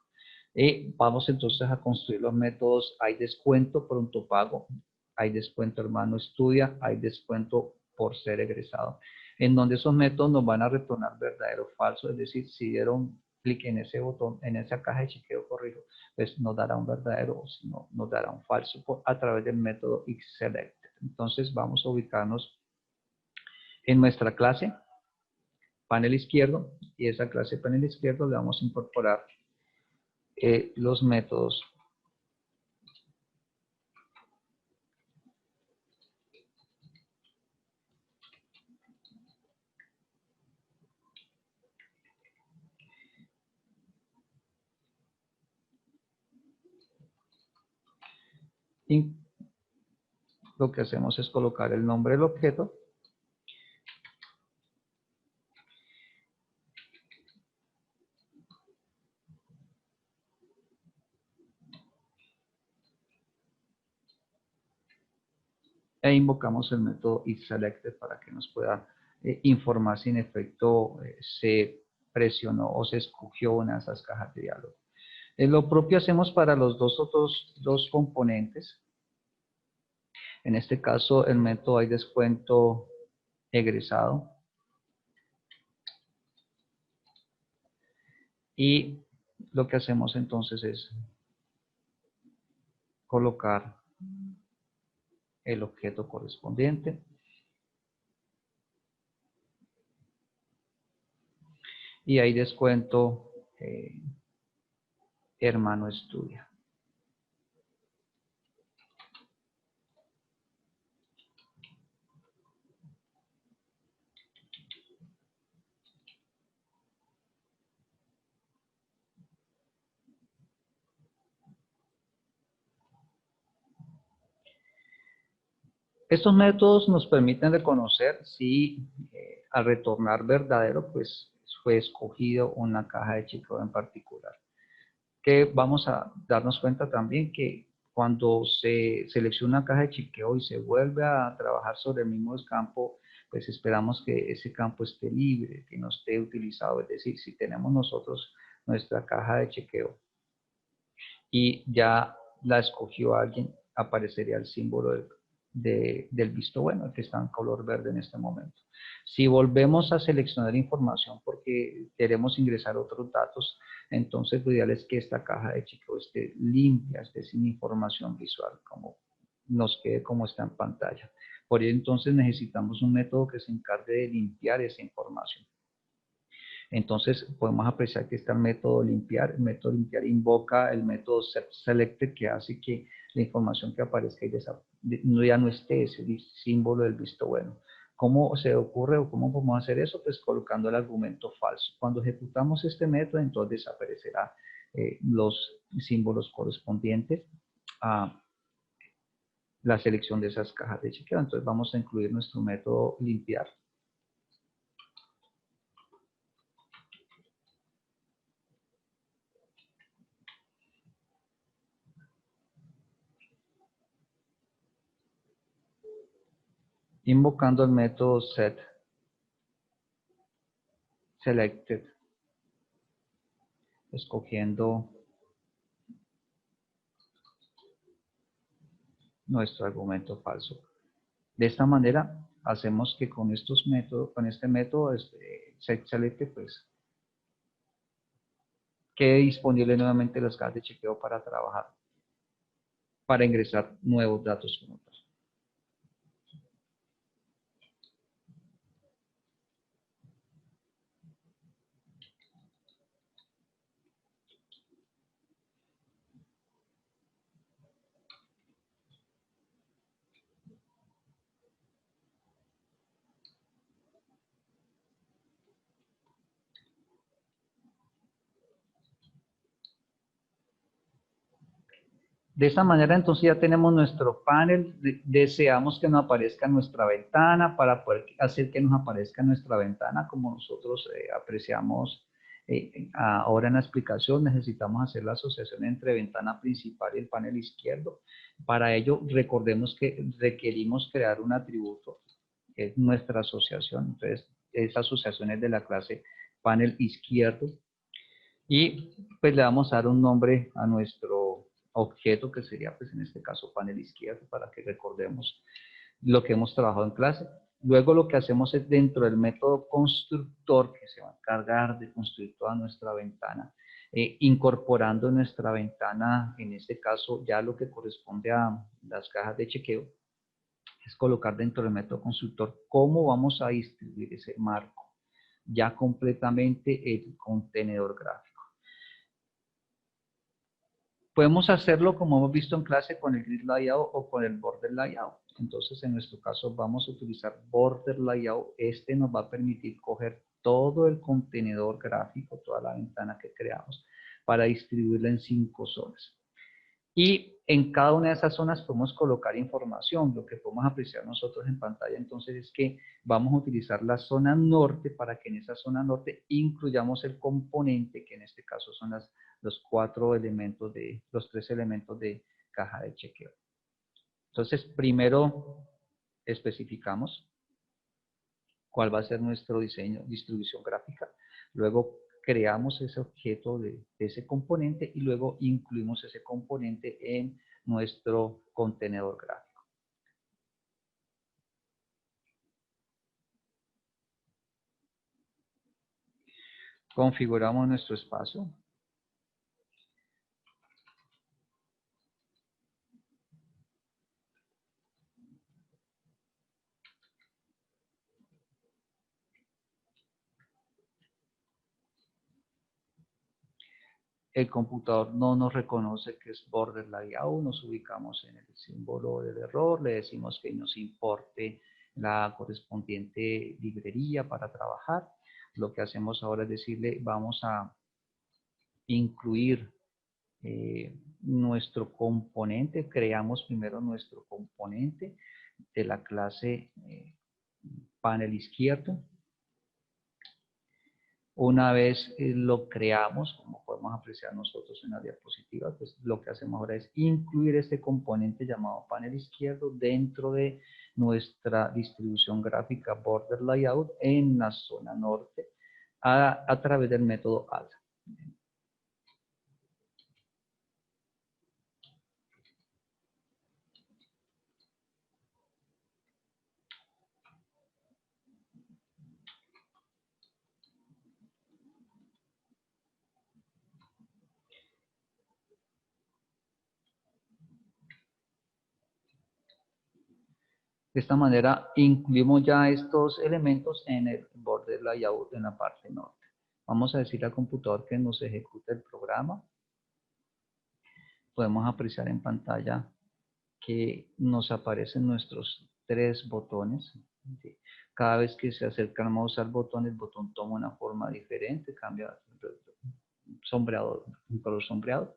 Vamos entonces a construir los métodos hay descuento pronto pago, hay descuento hermano estudia, hay descuento por ser egresado, en donde esos métodos nos van a retornar verdadero o falso, es decir, si dieron clic en ese botón, en esa caja de chequeo corrijo, pues nos dará un verdadero o si no, nos dará un falso a través del método isSelected. Entonces vamos a ubicarnos en nuestra clase panel izquierdo y esa clase panel izquierdo le vamos a incorporar los métodos Y lo que hacemos es colocar el nombre del objeto. E invocamos el método isSelected para que nos pueda informar si en efecto se presionó o se escogió una de esas cajas de diálogo. Lo propio hacemos para los dos componentes. En este caso, el método hay descuento egresado. Y lo que hacemos entonces es colocar el objeto correspondiente. Y hay descuento hermano estudia. Estos métodos nos permiten reconocer si al retornar verdadero, pues fue escogido una caja de chequeo en particular. Que vamos a darnos cuenta también que cuando se selecciona una caja de chequeo y se vuelve a trabajar sobre el mismo campo, pues esperamos que ese campo esté libre, que no esté utilizado. Es decir, si tenemos nosotros nuestra caja de chequeo y ya la escogió alguien, aparecería el símbolo del visto bueno, que está en color verde en este momento. Si volvemos a seleccionar información porque queremos ingresar otros datos, entonces lo ideal es que esta caja de chequeo esté limpia, esté sin información visual, como nos quede como está en pantalla. Por ello entonces necesitamos un método que se encargue de limpiar esa información. Entonces podemos apreciar que está el método limpiar. El método limpiar invoca el método setSelected, que hace que la información que aparezca ya no esté ese símbolo del visto bueno. ¿Cómo se ocurre o cómo podemos hacer eso? Pues colocando el argumento falso. Cuando ejecutamos este método, entonces desaparecerán los símbolos correspondientes a la selección de esas cajas de chequeo. Entonces vamos a incluir nuestro método limpiar. Invocando el método setSelected, escogiendo nuestro argumento falso. De esta manera hacemos que con estos métodos, con este método setSelected, pues quede disponible nuevamente las cajas de chequeo para trabajar, para ingresar nuevos datos como tal. De esta manera entonces ya tenemos nuestro panel, deseamos que nos aparezca nuestra ventana para poder hacer que nos aparezca nuestra ventana como nosotros apreciamos ahora en la explicación. Necesitamos hacer la asociación entre ventana principal y el panel izquierdo. Para ello recordemos que requerimos crear un atributo, que es nuestra asociación. Entonces esa asociación es de la clase panel izquierdo y pues le vamos a dar un nombre a nuestro objeto, que sería pues en este caso panel izquierdo, para que recordemos lo que hemos trabajado en clase. Luego lo que hacemos es dentro del método constructor, que se va a encargar de construir toda nuestra ventana, incorporando en nuestra ventana, en este caso ya lo que corresponde a las cajas de chequeo, es colocar dentro del método constructor cómo vamos a distribuir ese marco, ya completamente el contenedor gráfico. Podemos hacerlo como hemos visto en clase con el grid layout o con el border layout. Entonces en nuestro caso vamos a utilizar border layout. Este nos va a permitir coger todo el contenedor gráfico, toda la ventana que creamos, para distribuirla en 5 zonas. Y en cada una de esas zonas podemos colocar información. Lo que podemos apreciar nosotros en pantalla entonces es que vamos a utilizar la zona norte para que en esa zona norte incluyamos el componente, que en este caso son los tres elementos de caja de chequeo. Entonces, primero especificamos cuál va a ser nuestro diseño, distribución gráfica. Luego creamos ese objeto de ese componente y luego incluimos ese componente en nuestro contenedor gráfico. Configuramos nuestro espacio. El computador no nos reconoce que es border layout, nos ubicamos en el símbolo del error, le decimos que nos importe la correspondiente librería para trabajar. Lo que hacemos ahora es decirle, vamos a incluir nuestro componente, creamos primero nuestro componente de la clase panel izquierdo. Una vez lo creamos, como podemos apreciar nosotros en la diapositiva, pues lo que hacemos ahora es incluir este componente llamado panel izquierdo dentro de nuestra distribución gráfica border layout en la zona norte a través del método add. De esta manera incluimos ya estos elementos en el border layout en la parte norte. Vamos a decirle al computador que nos ejecute el programa. Podemos apreciar en pantalla que nos aparecen nuestros tres botones. Cada vez que se acerca el mouse al botón, el botón toma una forma diferente, cambia sombreado, un color sombreado.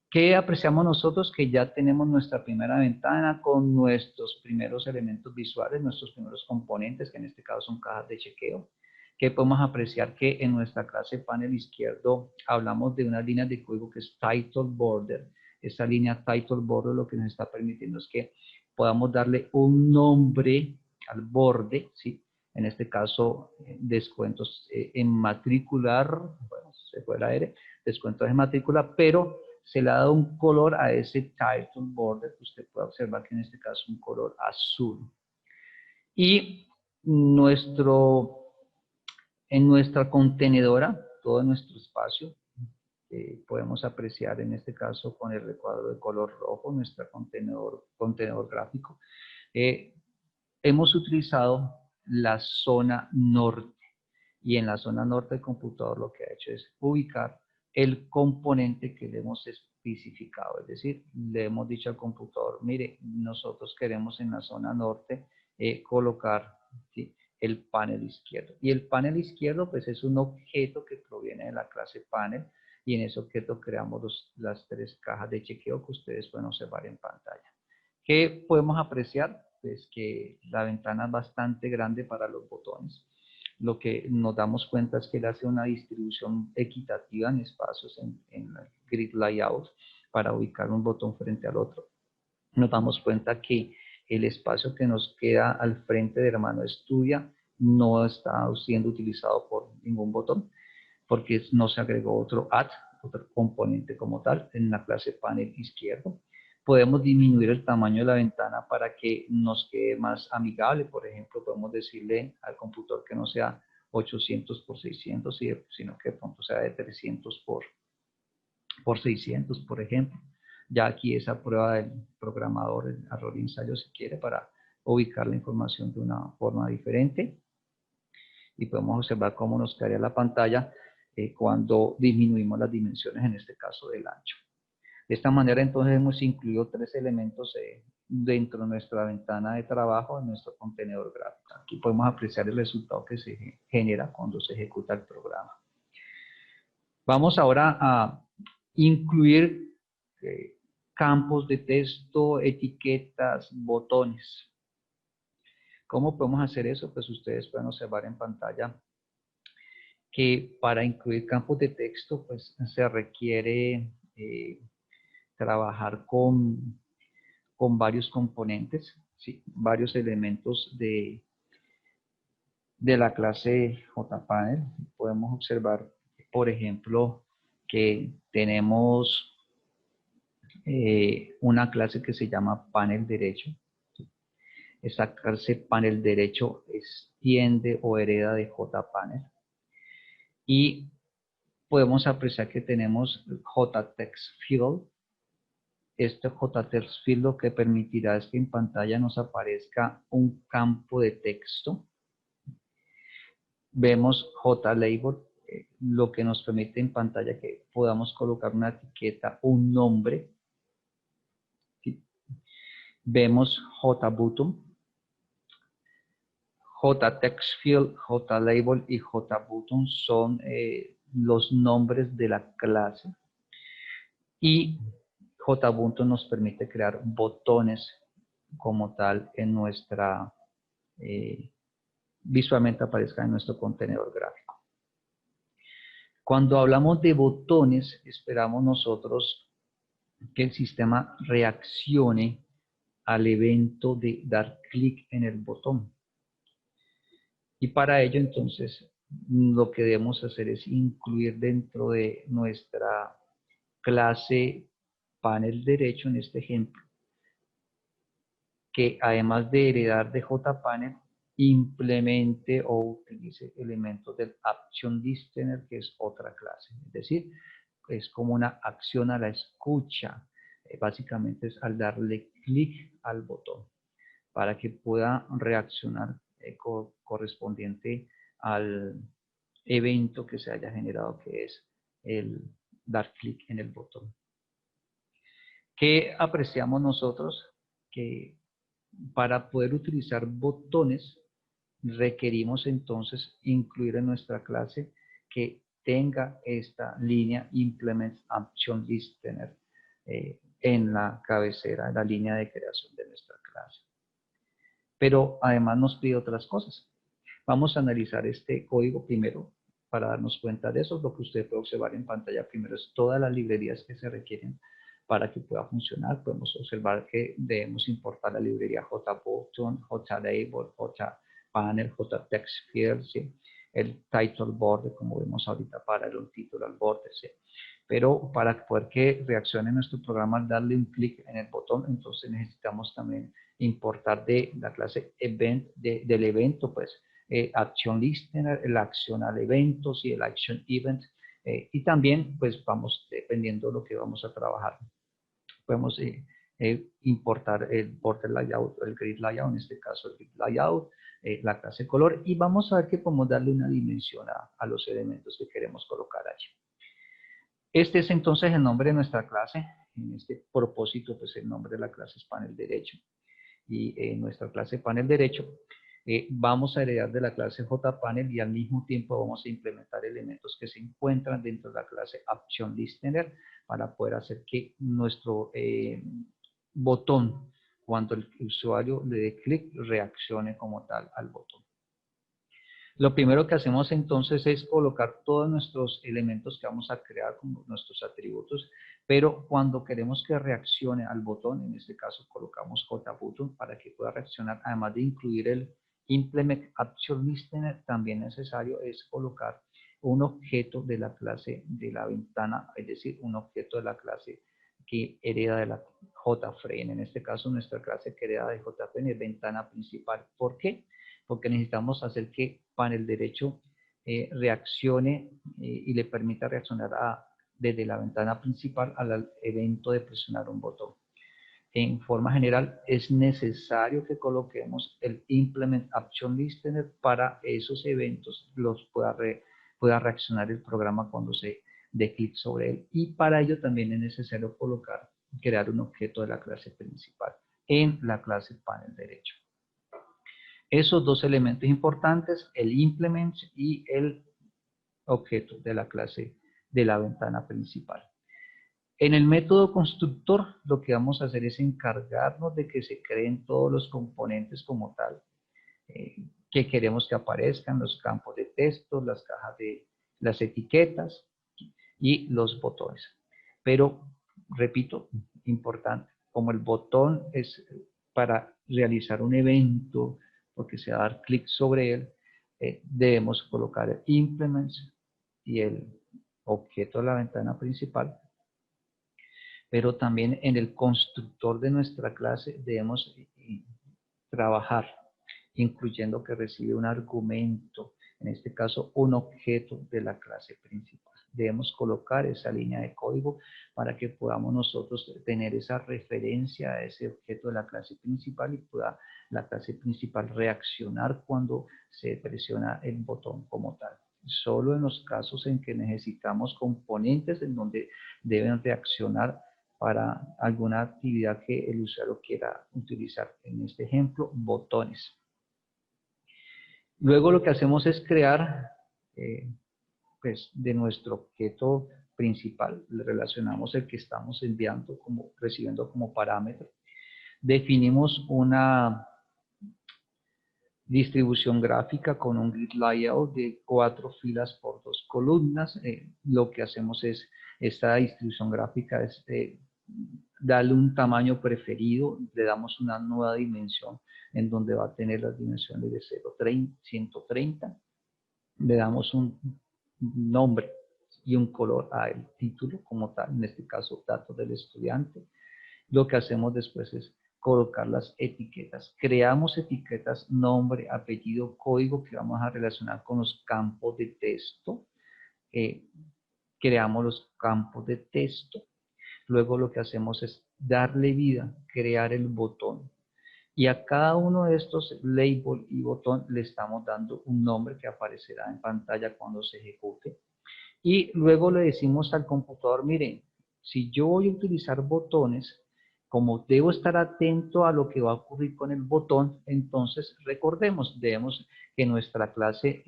¿Qué apreciamos nosotros? Que ya tenemos nuestra primera ventana con nuestros primeros elementos visuales, nuestros primeros componentes, que en este caso son cajas de chequeo. Que podemos apreciar que en nuestra clase panel izquierdo hablamos de una línea de código que es title border. Esta línea title border lo que nos está permitiendo es que podamos darle un nombre al borde, ¿sí? En este caso, descuentos en matricular, bueno, se fue la R, descuentos en matrícula, pero se le ha dado un color a ese title border, que usted puede observar que en este caso es un color azul. Y en nuestra contenedora, todo nuestro espacio, podemos apreciar en este caso con el recuadro de color rojo, nuestro contenedor gráfico. Hemos utilizado la zona norte y en la zona norte del computador lo que ha hecho es ubicar el componente que le hemos especificado, es decir, le hemos dicho al computador, mire, nosotros queremos en la zona norte colocar, ¿sí?, el panel izquierdo. Y el panel izquierdo pues es un objeto que proviene de la clase panel y en ese objeto creamos las tres cajas de chequeo que ustedes pueden observar en pantalla. ¿Qué podemos apreciar? Pues que la ventana es bastante grande para los botones. Lo que nos damos cuenta es que él hace una distribución equitativa en espacios en el grid layout para ubicar un botón frente al otro. Nos damos cuenta que el espacio que nos queda al frente de la mano estudia no está siendo utilizado por ningún botón porque no se agregó otro componente como tal en la clase panel izquierdo. Podemos disminuir el tamaño de la ventana para que nos quede más amigable. Por ejemplo, podemos decirle al computador que no sea 800 por 600, sino que de pronto sea de 300 por 600, por ejemplo. Ya aquí esa prueba del programador, el error ensayo si quiere, para ubicar la información de una forma diferente. Y podemos observar cómo nos quedaría la pantalla cuando disminuimos las dimensiones, en este caso del ancho. De esta manera entonces hemos incluido tres elementos dentro de nuestra ventana de trabajo, en nuestro contenedor gráfico. Aquí podemos apreciar el resultado que se genera cuando se ejecuta el programa. Vamos ahora a incluir campos de texto, etiquetas, botones. ¿Cómo podemos hacer eso? Pues ustedes pueden observar en pantalla que para incluir campos de texto, pues se requiere trabajar con varios componentes, ¿sí? Varios elementos de la clase JPanel. Podemos observar, por ejemplo, que tenemos una clase que se llama panel derecho. Esta clase panel derecho extiende o hereda de JPanel. Y podemos apreciar que tenemos JTextField. Este JTextField lo que permitirá es que en pantalla nos aparezca un campo de texto. Vemos JLabel, lo que nos permite en pantalla que podamos colocar una etiqueta, un nombre. ¿Sí? Vemos JButton, JTextField, JLabel y JButton son los nombres de la clase. Y JButton nos permite crear botones como tal en nuestra, visualmente aparezca en nuestro contenedor gráfico. Cuando hablamos de botones, esperamos nosotros que el sistema reaccione al evento de dar clic en el botón. Y para ello, entonces, lo que debemos hacer es incluir dentro de nuestra clase panel derecho, en este ejemplo, que además de heredar de JPanel, implemente o utilice elementos del Action Listener, que es otra clase. Es decir, es como una acción a la escucha. Básicamente es al darle clic al botón para que pueda reaccionar correspondiente al evento que se haya generado, que es el dar clic en el botón. ¿Qué apreciamos nosotros? Que para poder utilizar botones requerimos entonces incluir en nuestra clase que tenga esta línea Implement Action Listener en la cabecera, en la línea de creación de nuestra clase. Pero además nos pide otras cosas. Vamos a analizar este código primero para darnos cuenta de eso. Lo que usted puede observar en pantalla primero es todas las librerías que se requieren para que pueda funcionar. Podemos observar que debemos importar la librería JButton, JLabel, JPanel, JTextField, ¿sí? El title border, como vemos ahorita, para el título al borde, ¿sí? Pero para poder que reaccione nuestro programa al darle un clic en el botón, entonces necesitamos también importar de la clase event, del evento, pues, Action Listener, la acción al evento, y el Action Event, y también, pues, vamos, dependiendo de lo que vamos a trabajar, podemos importar el border layout, el grid layout, en este caso el grid layout, la clase color, y vamos a ver que podemos darle una dimensión a los elementos que queremos colocar allí. Este es entonces el nombre de nuestra clase. En este propósito, pues el nombre de la clase es panel derecho. Y en nuestra clase panel derecho vamos a heredar de la clase JPanel y al mismo tiempo vamos a implementar elementos que se encuentran dentro de la clase Action Listener para poder hacer que nuestro botón, cuando el usuario le dé clic, reaccione como tal al botón. Lo primero que hacemos entonces es colocar todos nuestros elementos que vamos a crear como nuestros atributos, pero cuando queremos que reaccione al botón, en este caso colocamos JButton para que pueda reaccionar, además de incluir el Implement Action Listener, también necesario es colocar un objeto de la clase de la ventana, es decir, un objeto de la clase que hereda de la JFrame. En este caso, nuestra clase que hereda de JFrame es ventana principal. ¿Por qué? Porque necesitamos hacer que panel derecho reaccione y le permita reaccionar desde la ventana principal al evento de presionar un botón. En forma general, es necesario que coloquemos el Implement Action Listener para esos eventos, los pueda reaccionar el programa cuando se dé clic sobre él. Y para ello también es necesario crear un objeto de la clase principal en la clase panel derecho. Esos dos elementos importantes, el implement y el objeto de la clase de la ventana principal. En el método constructor, lo que vamos a hacer es encargarnos de que se creen todos los componentes como tal, que queremos que aparezcan, los campos de texto, las cajas de las etiquetas y los botones. Pero, repito, importante, como el botón es para realizar un evento, porque se va a dar clic sobre él, debemos colocar el implements y el objeto de la ventana principal. Pero también en el constructor de nuestra clase debemos trabajar, incluyendo que recibe un argumento, en este caso un objeto de la clase principal. Debemos colocar esa línea de código para que podamos nosotros tener esa referencia a ese objeto de la clase principal y pueda la clase principal reaccionar cuando se presiona el botón como tal. Solo en los casos en que necesitamos componentes en donde deben reaccionar para alguna actividad que el usuario quiera utilizar. En este ejemplo, botones. Luego lo que hacemos es crear, pues, de nuestro objeto principal, le relacionamos el que estamos enviando, recibiendo como parámetro. Definimos una distribución gráfica con un grid layout de 4 filas por 2 columnas. Lo que hacemos es, esta distribución gráfica es darle un tamaño preferido, le damos una nueva dimensión en donde va a tener las dimensiones de 130, le damos un nombre y un color al título como tal, en este caso datos del estudiante. Lo que hacemos después es colocar las etiquetas. Creamos etiquetas, nombre, apellido, código que vamos a relacionar con los campos de texto. Creamos los campos de texto. Luego lo que hacemos es darle vida, crear el botón. Y a cada uno de estos label y botón le estamos dando un nombre que aparecerá en pantalla cuando se ejecute. Y luego le decimos al computador, miren, si yo voy a utilizar botones, como debo estar atento a lo que va a ocurrir con el botón, entonces recordemos, debemos que nuestra clase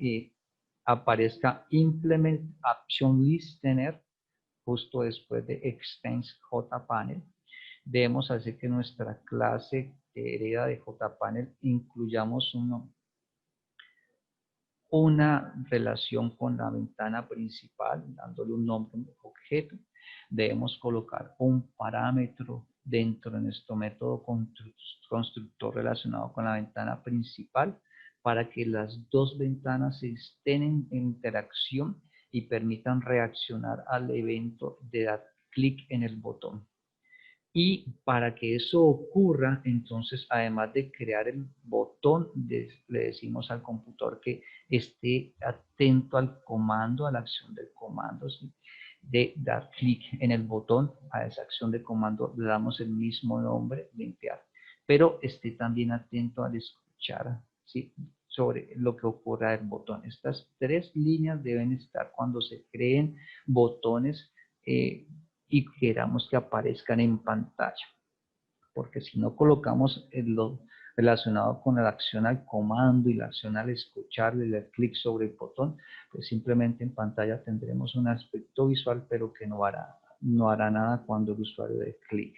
aparezca Implement Action Listener justo después de Extends JPanel. Debemos hacer que nuestra clase que hereda de JPanel incluyamos una relación con la ventana principal, dándole un nombre, un objeto. Debemos colocar un parámetro dentro de nuestro método constructor relacionado con la ventana principal para que las dos ventanas estén en interacción y permitan reaccionar al evento de dar clic en el botón. Y para que eso ocurra, entonces, además de crear el botón, le decimos al computador que esté atento al comando, a la acción del comando, ¿sí? De dar clic en el botón, a esa acción de comando le damos el mismo nombre, limpiar, pero esté también atento al escuchar, ¿sí? Sobre lo que ocurra del botón. Estas 3 líneas deben estar cuando se creen botones y queramos que aparezcan en pantalla, porque si no colocamos lo relacionado con la acción al comando y la acción al escucharle y el clic sobre el botón, pues simplemente en pantalla tendremos un aspecto visual, pero que no hará nada cuando el usuario dé clic.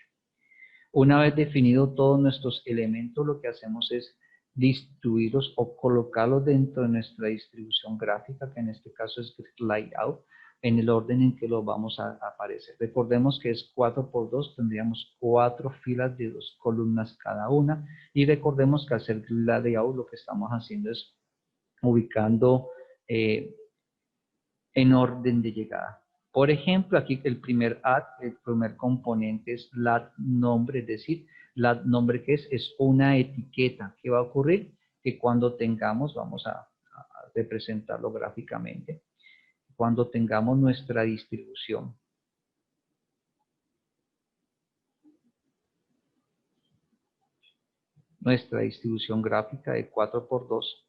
Una vez definido todos nuestros elementos, lo que hacemos es distribuirlos o colocarlos dentro de nuestra distribución gráfica, que en este caso es Grid Layout, en el orden en que los vamos a aparecer. Recordemos que es 4×2, tendríamos 4 filas de 2 columnas cada una, y recordemos que al hacer Grid Layout lo que estamos haciendo es ubicando en orden de llegada. Por ejemplo, aquí el primer componente es lat nombre, es decir, lat nombre que es una etiqueta. ¿Qué va a ocurrir? Que cuando tengamos, vamos a representarlo gráficamente, cuando tengamos nuestra distribución gráfica de 4×2,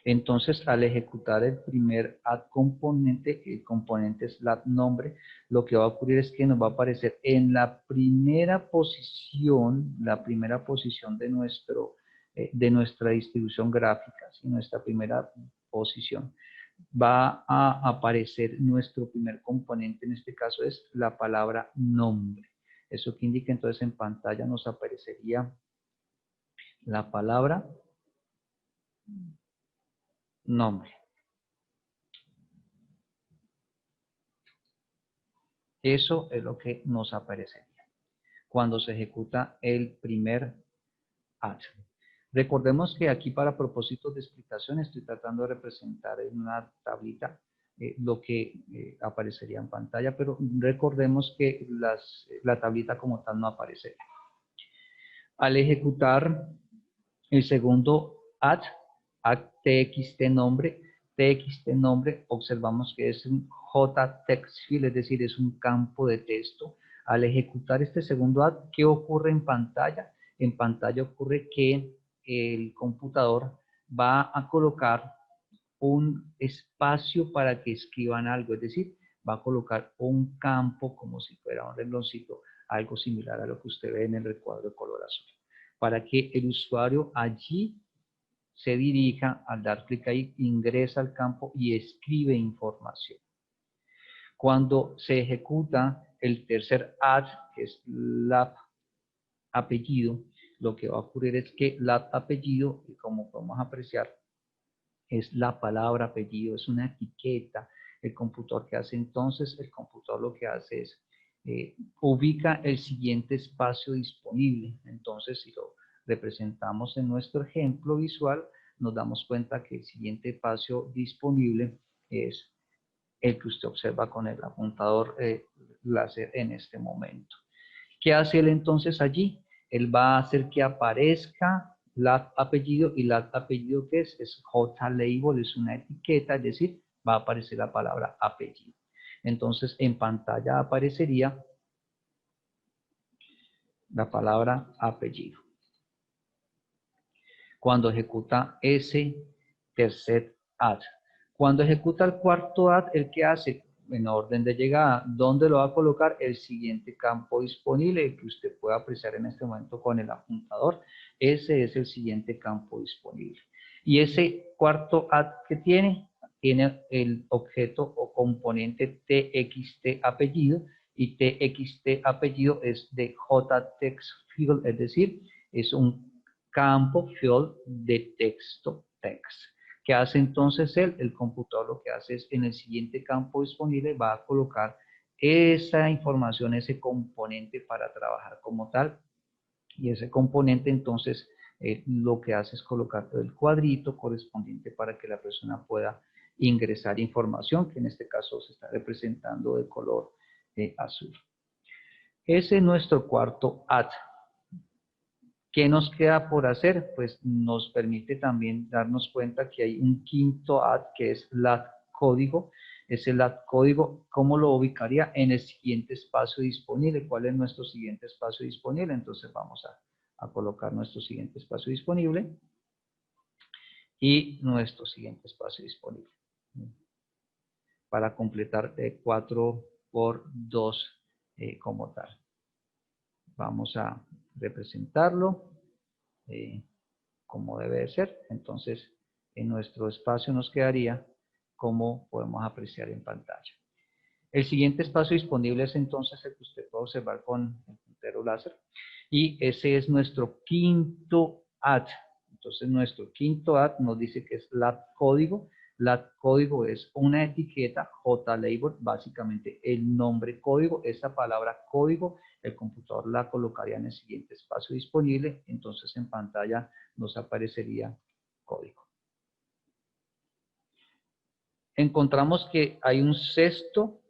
entonces al ejecutar el primer add componente, el componente es lat nombre, lo que va a ocurrir es que nos va a aparecer en la primera posición de nuestra distribución gráfica, ¿sí? Nuestra primera posición. va a aparecer nuestro primer componente, en este caso es la palabra nombre. Eso que indica entonces en pantalla nos aparecería la palabra nombre. Eso es lo que nos aparecería cuando se ejecuta el primer add. Recordemos que aquí para propósitos de explicación estoy tratando de representar en una tablita lo que aparecería en pantalla, pero recordemos que la tablita como tal no aparecería. Al ejecutar el segundo add txt nombre, observamos que es un JTextField, es decir, es un campo de texto. Al ejecutar este segundo add, ¿qué ocurre en pantalla? En pantalla ocurre que el computador va a colocar un espacio para que escriban algo, es decir, va a colocar un campo como si fuera un rengloncito, algo similar a lo que usted ve en el recuadro de color azul, para que el usuario allí se dirija, al dar clic ahí, ingresa al campo y escribe información. Cuando se ejecuta el tercer add, que es lab apellido, lo que va a ocurrir es que lab apellido, como podemos apreciar, es la palabra apellido, es una etiqueta. El computador que hace entonces, el computador lo que hace es ubica el siguiente espacio disponible. Entonces, si lo representamos en nuestro ejemplo visual, nos damos cuenta que el siguiente espacio disponible es el que usted observa con el apuntador láser en este momento. ¿Qué hace él entonces allí? Él va a hacer que aparezca lat apellido, y lat apellido ¿qué es? Es JLabel, es una etiqueta, es decir, va a aparecer la palabra apellido. Entonces en pantalla aparecería la palabra apellido. Cuando ejecuta ese tercer add. Cuando ejecuta el cuarto add, ¿el qué hace? En orden de llegada, ¿dónde lo va a colocar? El siguiente campo disponible que usted puede apreciar en este momento con el apuntador. Ese es el siguiente campo disponible. Y ese cuarto add que tiene el objeto o componente txt apellido, y txt apellido es de JTextField, es decir, es un campo field de texto text. ¿Qué hace entonces él? El computador lo que hace es en el siguiente campo disponible va a colocar esa información, ese componente para trabajar como tal, y ese componente entonces lo que hace es colocar el cuadrito correspondiente para que la persona pueda ingresar información, que en este caso se está representando de color azul. Ese es nuestro cuarto add. ¿Qué nos queda por hacer? Pues nos permite también darnos cuenta que hay un quinto add que es lat código. Ese lat código, ¿cómo lo ubicaría? En el siguiente espacio disponible. ¿Cuál es nuestro siguiente espacio disponible? Entonces vamos a colocar nuestro siguiente espacio disponible y nuestro siguiente espacio disponible para completar 4 por 2 como tal. Vamos a representarlo como debe de ser. Entonces, en nuestro espacio nos quedaría como podemos apreciar en pantalla. El siguiente espacio disponible es entonces el que usted puede observar con el puntero láser, y ese es nuestro quinto add. Entonces, nuestro quinto add nos dice que es lat código. Lat código es una etiqueta, JLabel, básicamente el nombre código. Esta palabra código, el computador la colocaría en el siguiente espacio disponible. Entonces, en pantalla nos aparecería código. Encontramos que hay un sexto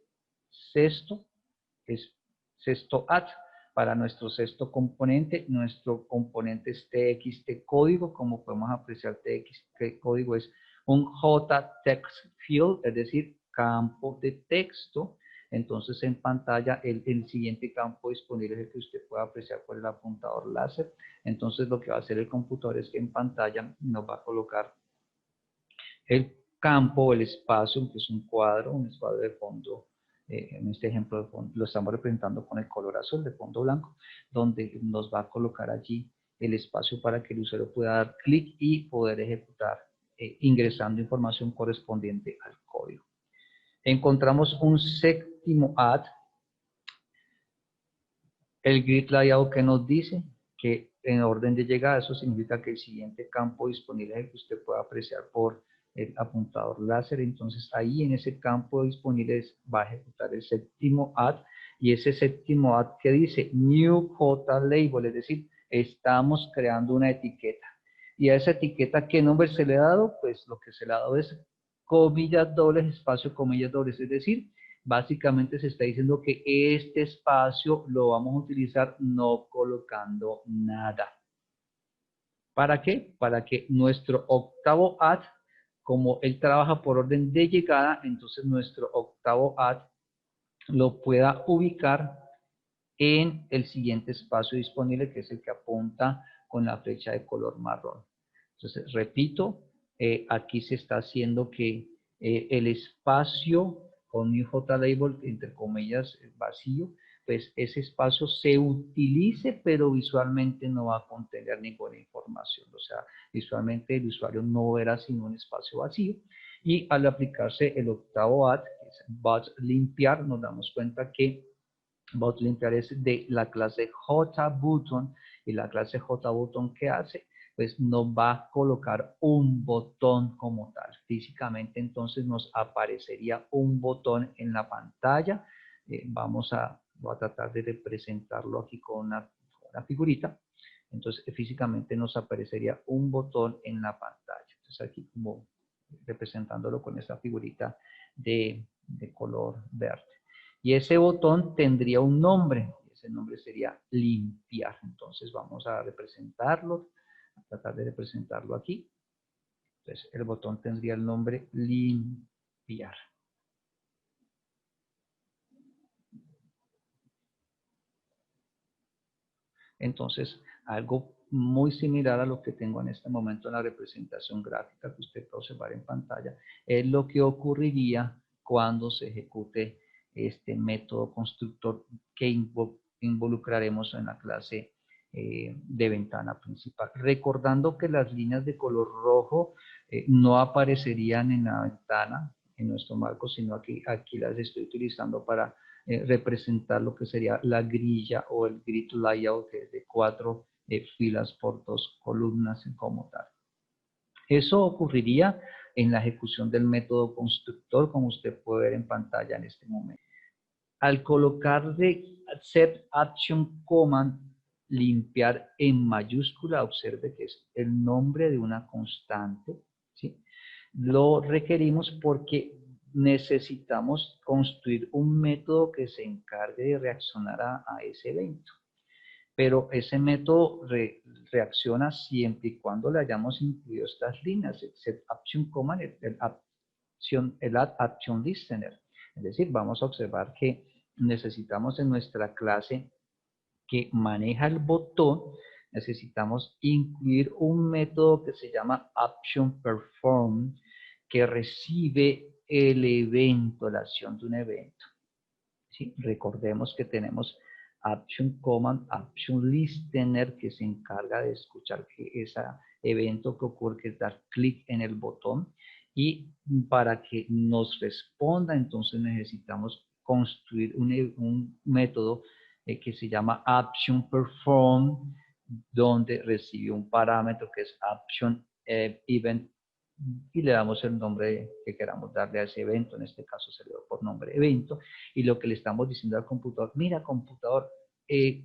es sexto add. Para nuestro sexto componente, nuestro componente es txt código. Como podemos apreciar, txt código es un JTextField, es decir, campo de texto. Entonces en pantalla el siguiente campo disponible es el que usted puede apreciar por el apuntador láser. Entonces lo que va a hacer el computador es que en pantalla nos va a colocar el campo, el espacio, que es un cuadro de fondo. En este ejemplo lo estamos representando con el color azul de fondo blanco, donde nos va a colocar allí el espacio para que el usuario pueda dar clic y poder ejecutar ingresando información correspondiente al código. Encontramos un séptimo add, el grid layout, que nos dice que en orden de llegada, eso significa que el siguiente campo disponible es el que usted pueda apreciar por el apuntador láser. Entonces ahí en ese campo disponible va a ejecutar el séptimo add, y ese séptimo add que dice New J Label, es decir, estamos creando una etiqueta. Y a esa etiqueta, ¿qué nombre se le ha dado? Pues lo que se le ha dado es comillas dobles, espacio, comillas dobles, es decir, básicamente se está diciendo que este espacio lo vamos a utilizar no colocando nada. ¿Para qué? Para que nuestro octavo add, como él trabaja por orden de llegada, entonces nuestro octavo add lo pueda ubicar en el siguiente espacio disponible, que es el que apunta con la flecha de color marrón. Entonces, repito, aquí se está haciendo que el espacio con New J Label, entre comillas, vacío, pues ese espacio se utilice, pero visualmente no va a contener ninguna información. O sea, visualmente el usuario no verá sino un espacio vacío. Y al aplicarse el octavo add, que es Bot limpiar, nos damos cuenta que Bot limpiar es de la clase JButton, y la clase JButton, ¿qué hace? Pues nos va a colocar un botón como tal. Físicamente entonces nos aparecería un botón en la pantalla. Voy a tratar de representarlo aquí con una figurita. Entonces físicamente nos aparecería un botón en la pantalla. Entonces aquí como representándolo con esa figurita de color verde. Y ese botón tendría un nombre, ese nombre sería limpiar. Entonces vamos a representarlo, a tratar de representarlo aquí. Entonces el botón tendría el nombre limpiar. Entonces, algo muy similar a lo que tengo en este momento en la representación gráfica que usted puede observar en pantalla, es lo que ocurriría cuando se ejecute este método constructor que involucraremos en la clase de ventana principal. Recordando que las líneas de color rojo no aparecerían en la ventana, en nuestro marco, sino aquí las estoy utilizando para representar lo que sería la grilla o el grid layout, que es de 4 filas por 2 columnas como tal. Eso ocurriría en la ejecución del método constructor, como usted puede ver en pantalla en este momento. Al colocarle set action command, limpiar en mayúscula, observe que es el nombre de una constante, ¿sí? Lo requerimos porque necesitamos construir un método que se encargue de reaccionar a ese evento. Pero ese método reacciona siempre y cuando le hayamos incluido estas líneas, el set action command, el add action listener. Es decir, vamos a observar que necesitamos en nuestra clase que maneja el botón, necesitamos incluir un método que se llama action perform, que recibe el evento, la acción de un evento. ¿Sí? Recordemos que tenemos action command, action listener, que se encarga de escuchar que ese evento que ocurre, que es dar clic en el botón, y para que nos responda, entonces necesitamos construir un método que se llama action perform, donde recibe un parámetro que es action event, y le damos el nombre que queramos darle a ese evento. En este caso se le dio por nombre evento, y lo que le estamos diciendo al computador: mira, computador,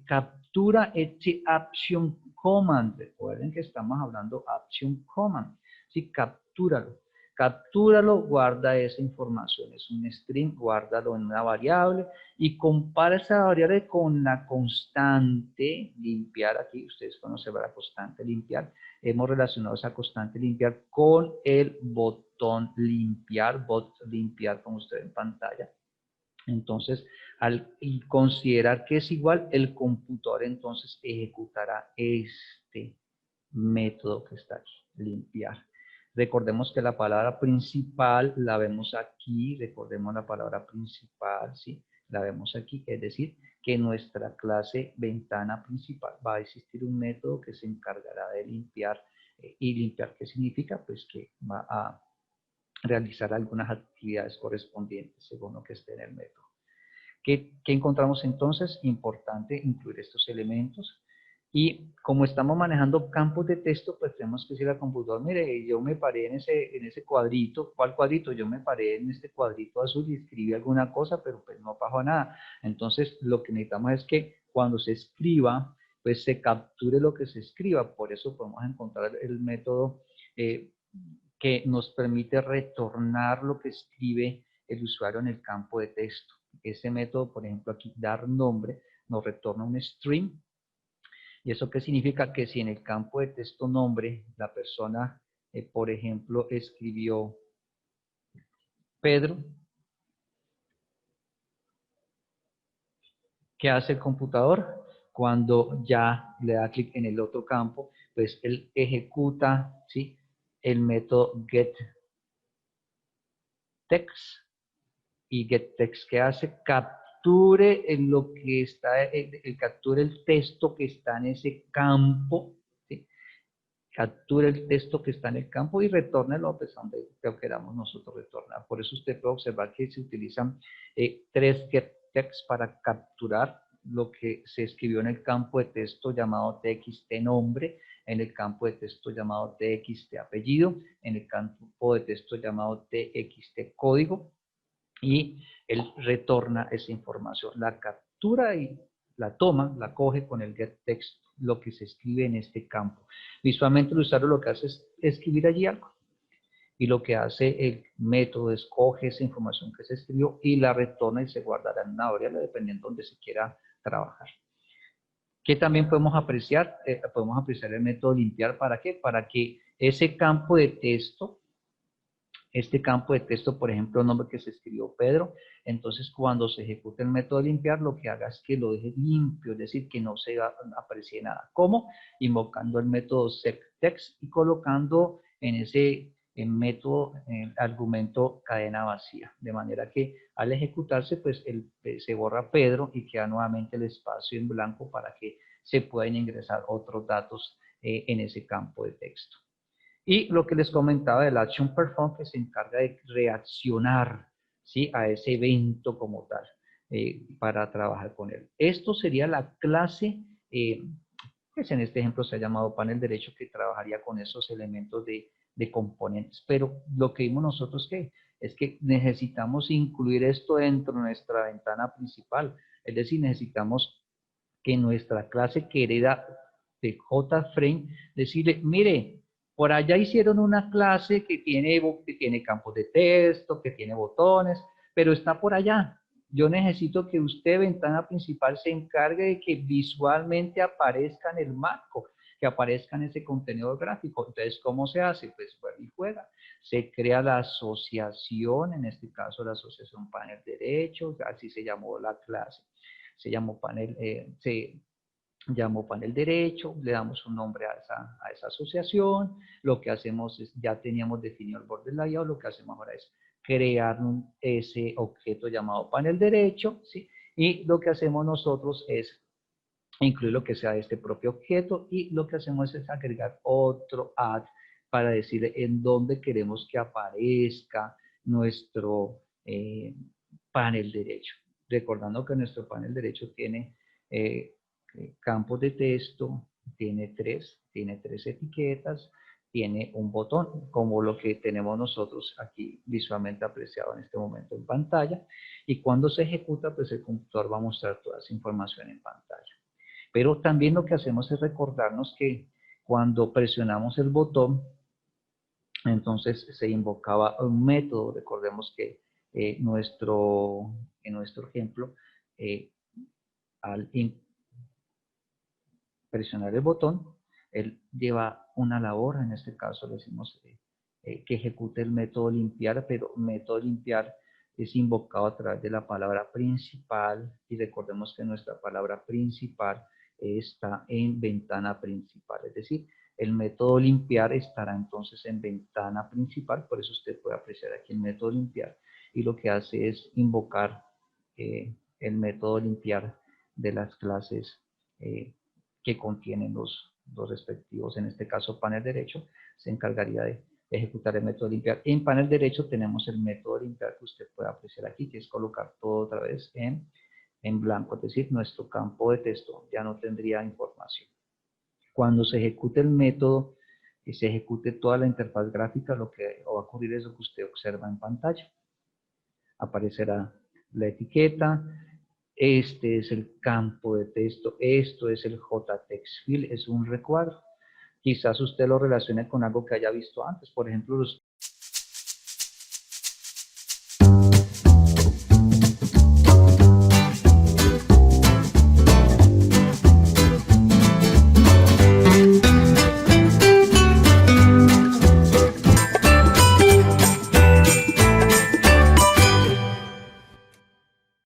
captura este action command. Recuerden que estamos hablando action command. Sí, captúralo, guarda esa información, es un string, guárdalo en una variable y compara esa variable con la constante limpiar. Aquí ustedes conocen la constante limpiar. Hemos relacionado esa constante limpiar con el botón limpiar, bot limpiar, como usted ve en pantalla. Entonces, al considerar que es igual, el computador entonces ejecutará este método que está aquí, limpiar. Recordemos que la palabra principal la vemos aquí, recordemos la palabra principal, ¿sí? La vemos aquí, es decir, que en nuestra clase ventana principal va a existir un método que se encargará de limpiar Y limpiar, ¿qué significa? Pues que va a realizar algunas actividades correspondientes según lo que esté en el método. ¿Qué encontramos entonces? Importante incluir estos elementos. Y como estamos manejando campos de texto, pues tenemos que decir al computador, mire, yo me paré en ese cuadrito. ¿Cuál cuadrito? Yo me paré en este cuadrito azul y escribí alguna cosa, pero pues no pasó nada. Entonces, lo que necesitamos es que cuando se escriba, pues se capture lo que se escriba. Por eso podemos encontrar el método que nos permite retornar lo que escribe el usuario en el campo de texto. Ese método, por ejemplo, aquí, dar nombre, nos retorna un string. ¿Y eso qué significa? Que si en el campo de texto nombre, la persona, por ejemplo, escribió Pedro, ¿qué hace el computador? Cuando ya le da clic en el otro campo, pues él ejecuta, ¿sí?, el método getText. Y getText, ¿qué hace? Capture en lo que está, capture el texto que está en ese campo, ¿sí? Capture el texto que está en el campo y retórnelo pues, donde queramos nosotros retornar. Por eso usted puede observar que se utilizan 3 getText para capturar lo que se escribió en el campo de texto llamado txt nombre, en el campo de texto llamado txt apellido, en el campo de texto llamado txt código, y él retorna esa información. La captura y la toma, la coge con el getText, lo que se escribe en este campo. Visualmente el usuario lo que hace es escribir allí algo. Y lo que hace el método es coge esa información que se escribió y la retorna y se guardará en una variable dependiendo de donde se quiera trabajar. ¿Qué también podemos apreciar? Podemos apreciar el método limpiar. ¿Para qué? Para que ese campo de texto, este campo de texto, por ejemplo, el nombre que se escribió Pedro, entonces cuando se ejecute el método de limpiar, lo que haga es que lo deje limpio, es decir, que no se aprecie nada. ¿Cómo? Invocando el método setText y colocando en ese método el argumento cadena vacía, de manera que al ejecutarse, pues se borra Pedro y queda nuevamente el espacio en blanco para que se puedan ingresar otros datos en ese campo de texto. Y lo que les comentaba del Action Perform, que se encarga de reaccionar, ¿sí?, a ese evento como tal, para trabajar con él. Esto sería la clase, pues en este ejemplo se ha llamado panel derecho, que trabajaría con esos elementos de componentes. Pero lo que vimos nosotros es que necesitamos incluir esto dentro de nuestra ventana principal. Es decir, necesitamos que nuestra clase que hereda de JFrame, decirle, mire, por allá hicieron una clase que tiene campos de texto, que tiene botones, pero está por allá. Yo necesito que usted, ventana principal, se encargue de que visualmente aparezca en el marco, que aparezca en ese contenedor gráfico. Entonces, ¿cómo se hace? Pues vuelve y juega. Se crea la asociación, en este caso la asociación panel derecho, así se llamó la clase. Se llamó panel derecho, le damos un nombre a esa asociación. Lo que hacemos es, ya teníamos definido el border layout, lo que hacemos ahora es crear ese objeto llamado panel derecho, ¿sí? Y lo que hacemos nosotros es incluir lo que sea este propio objeto, y lo que hacemos es agregar otro add para decirle en dónde queremos que aparezca nuestro panel derecho. Recordando que nuestro panel derecho tiene campos de texto, tiene tres etiquetas, tiene un botón, como lo que tenemos nosotros aquí visualmente apreciado en este momento en pantalla, y cuando se ejecuta, pues el computador va a mostrar toda esa información en pantalla. Pero también lo que hacemos es recordarnos que cuando presionamos el botón, entonces se invocaba un método. Recordemos que en nuestro ejemplo, al presionar el botón, él lleva una labor. En este caso le decimos que ejecute el método limpiar, pero método limpiar es invocado a través de la palabra principal, y recordemos que nuestra palabra principal está en ventana principal, es decir, el método limpiar estará entonces en ventana principal. Por eso usted puede apreciar aquí el método limpiar, y lo que hace es invocar el método limpiar de las clases que contienen los respectivos, en este caso panel derecho, se encargaría de ejecutar el método de limpiar. En panel derecho tenemos el método de limpiar que usted puede apreciar aquí, que es colocar todo otra vez en blanco, es decir, nuestro campo de texto ya no tendría información. Cuando se ejecute el método y se ejecute toda la interfaz gráfica, lo que va a ocurrir es lo que usted observa en pantalla. Aparecerá la etiqueta, este es el campo de texto, esto es el JText Field, es un recuadro. Quizás usted lo relacione con algo que haya visto antes, por ejemplo, los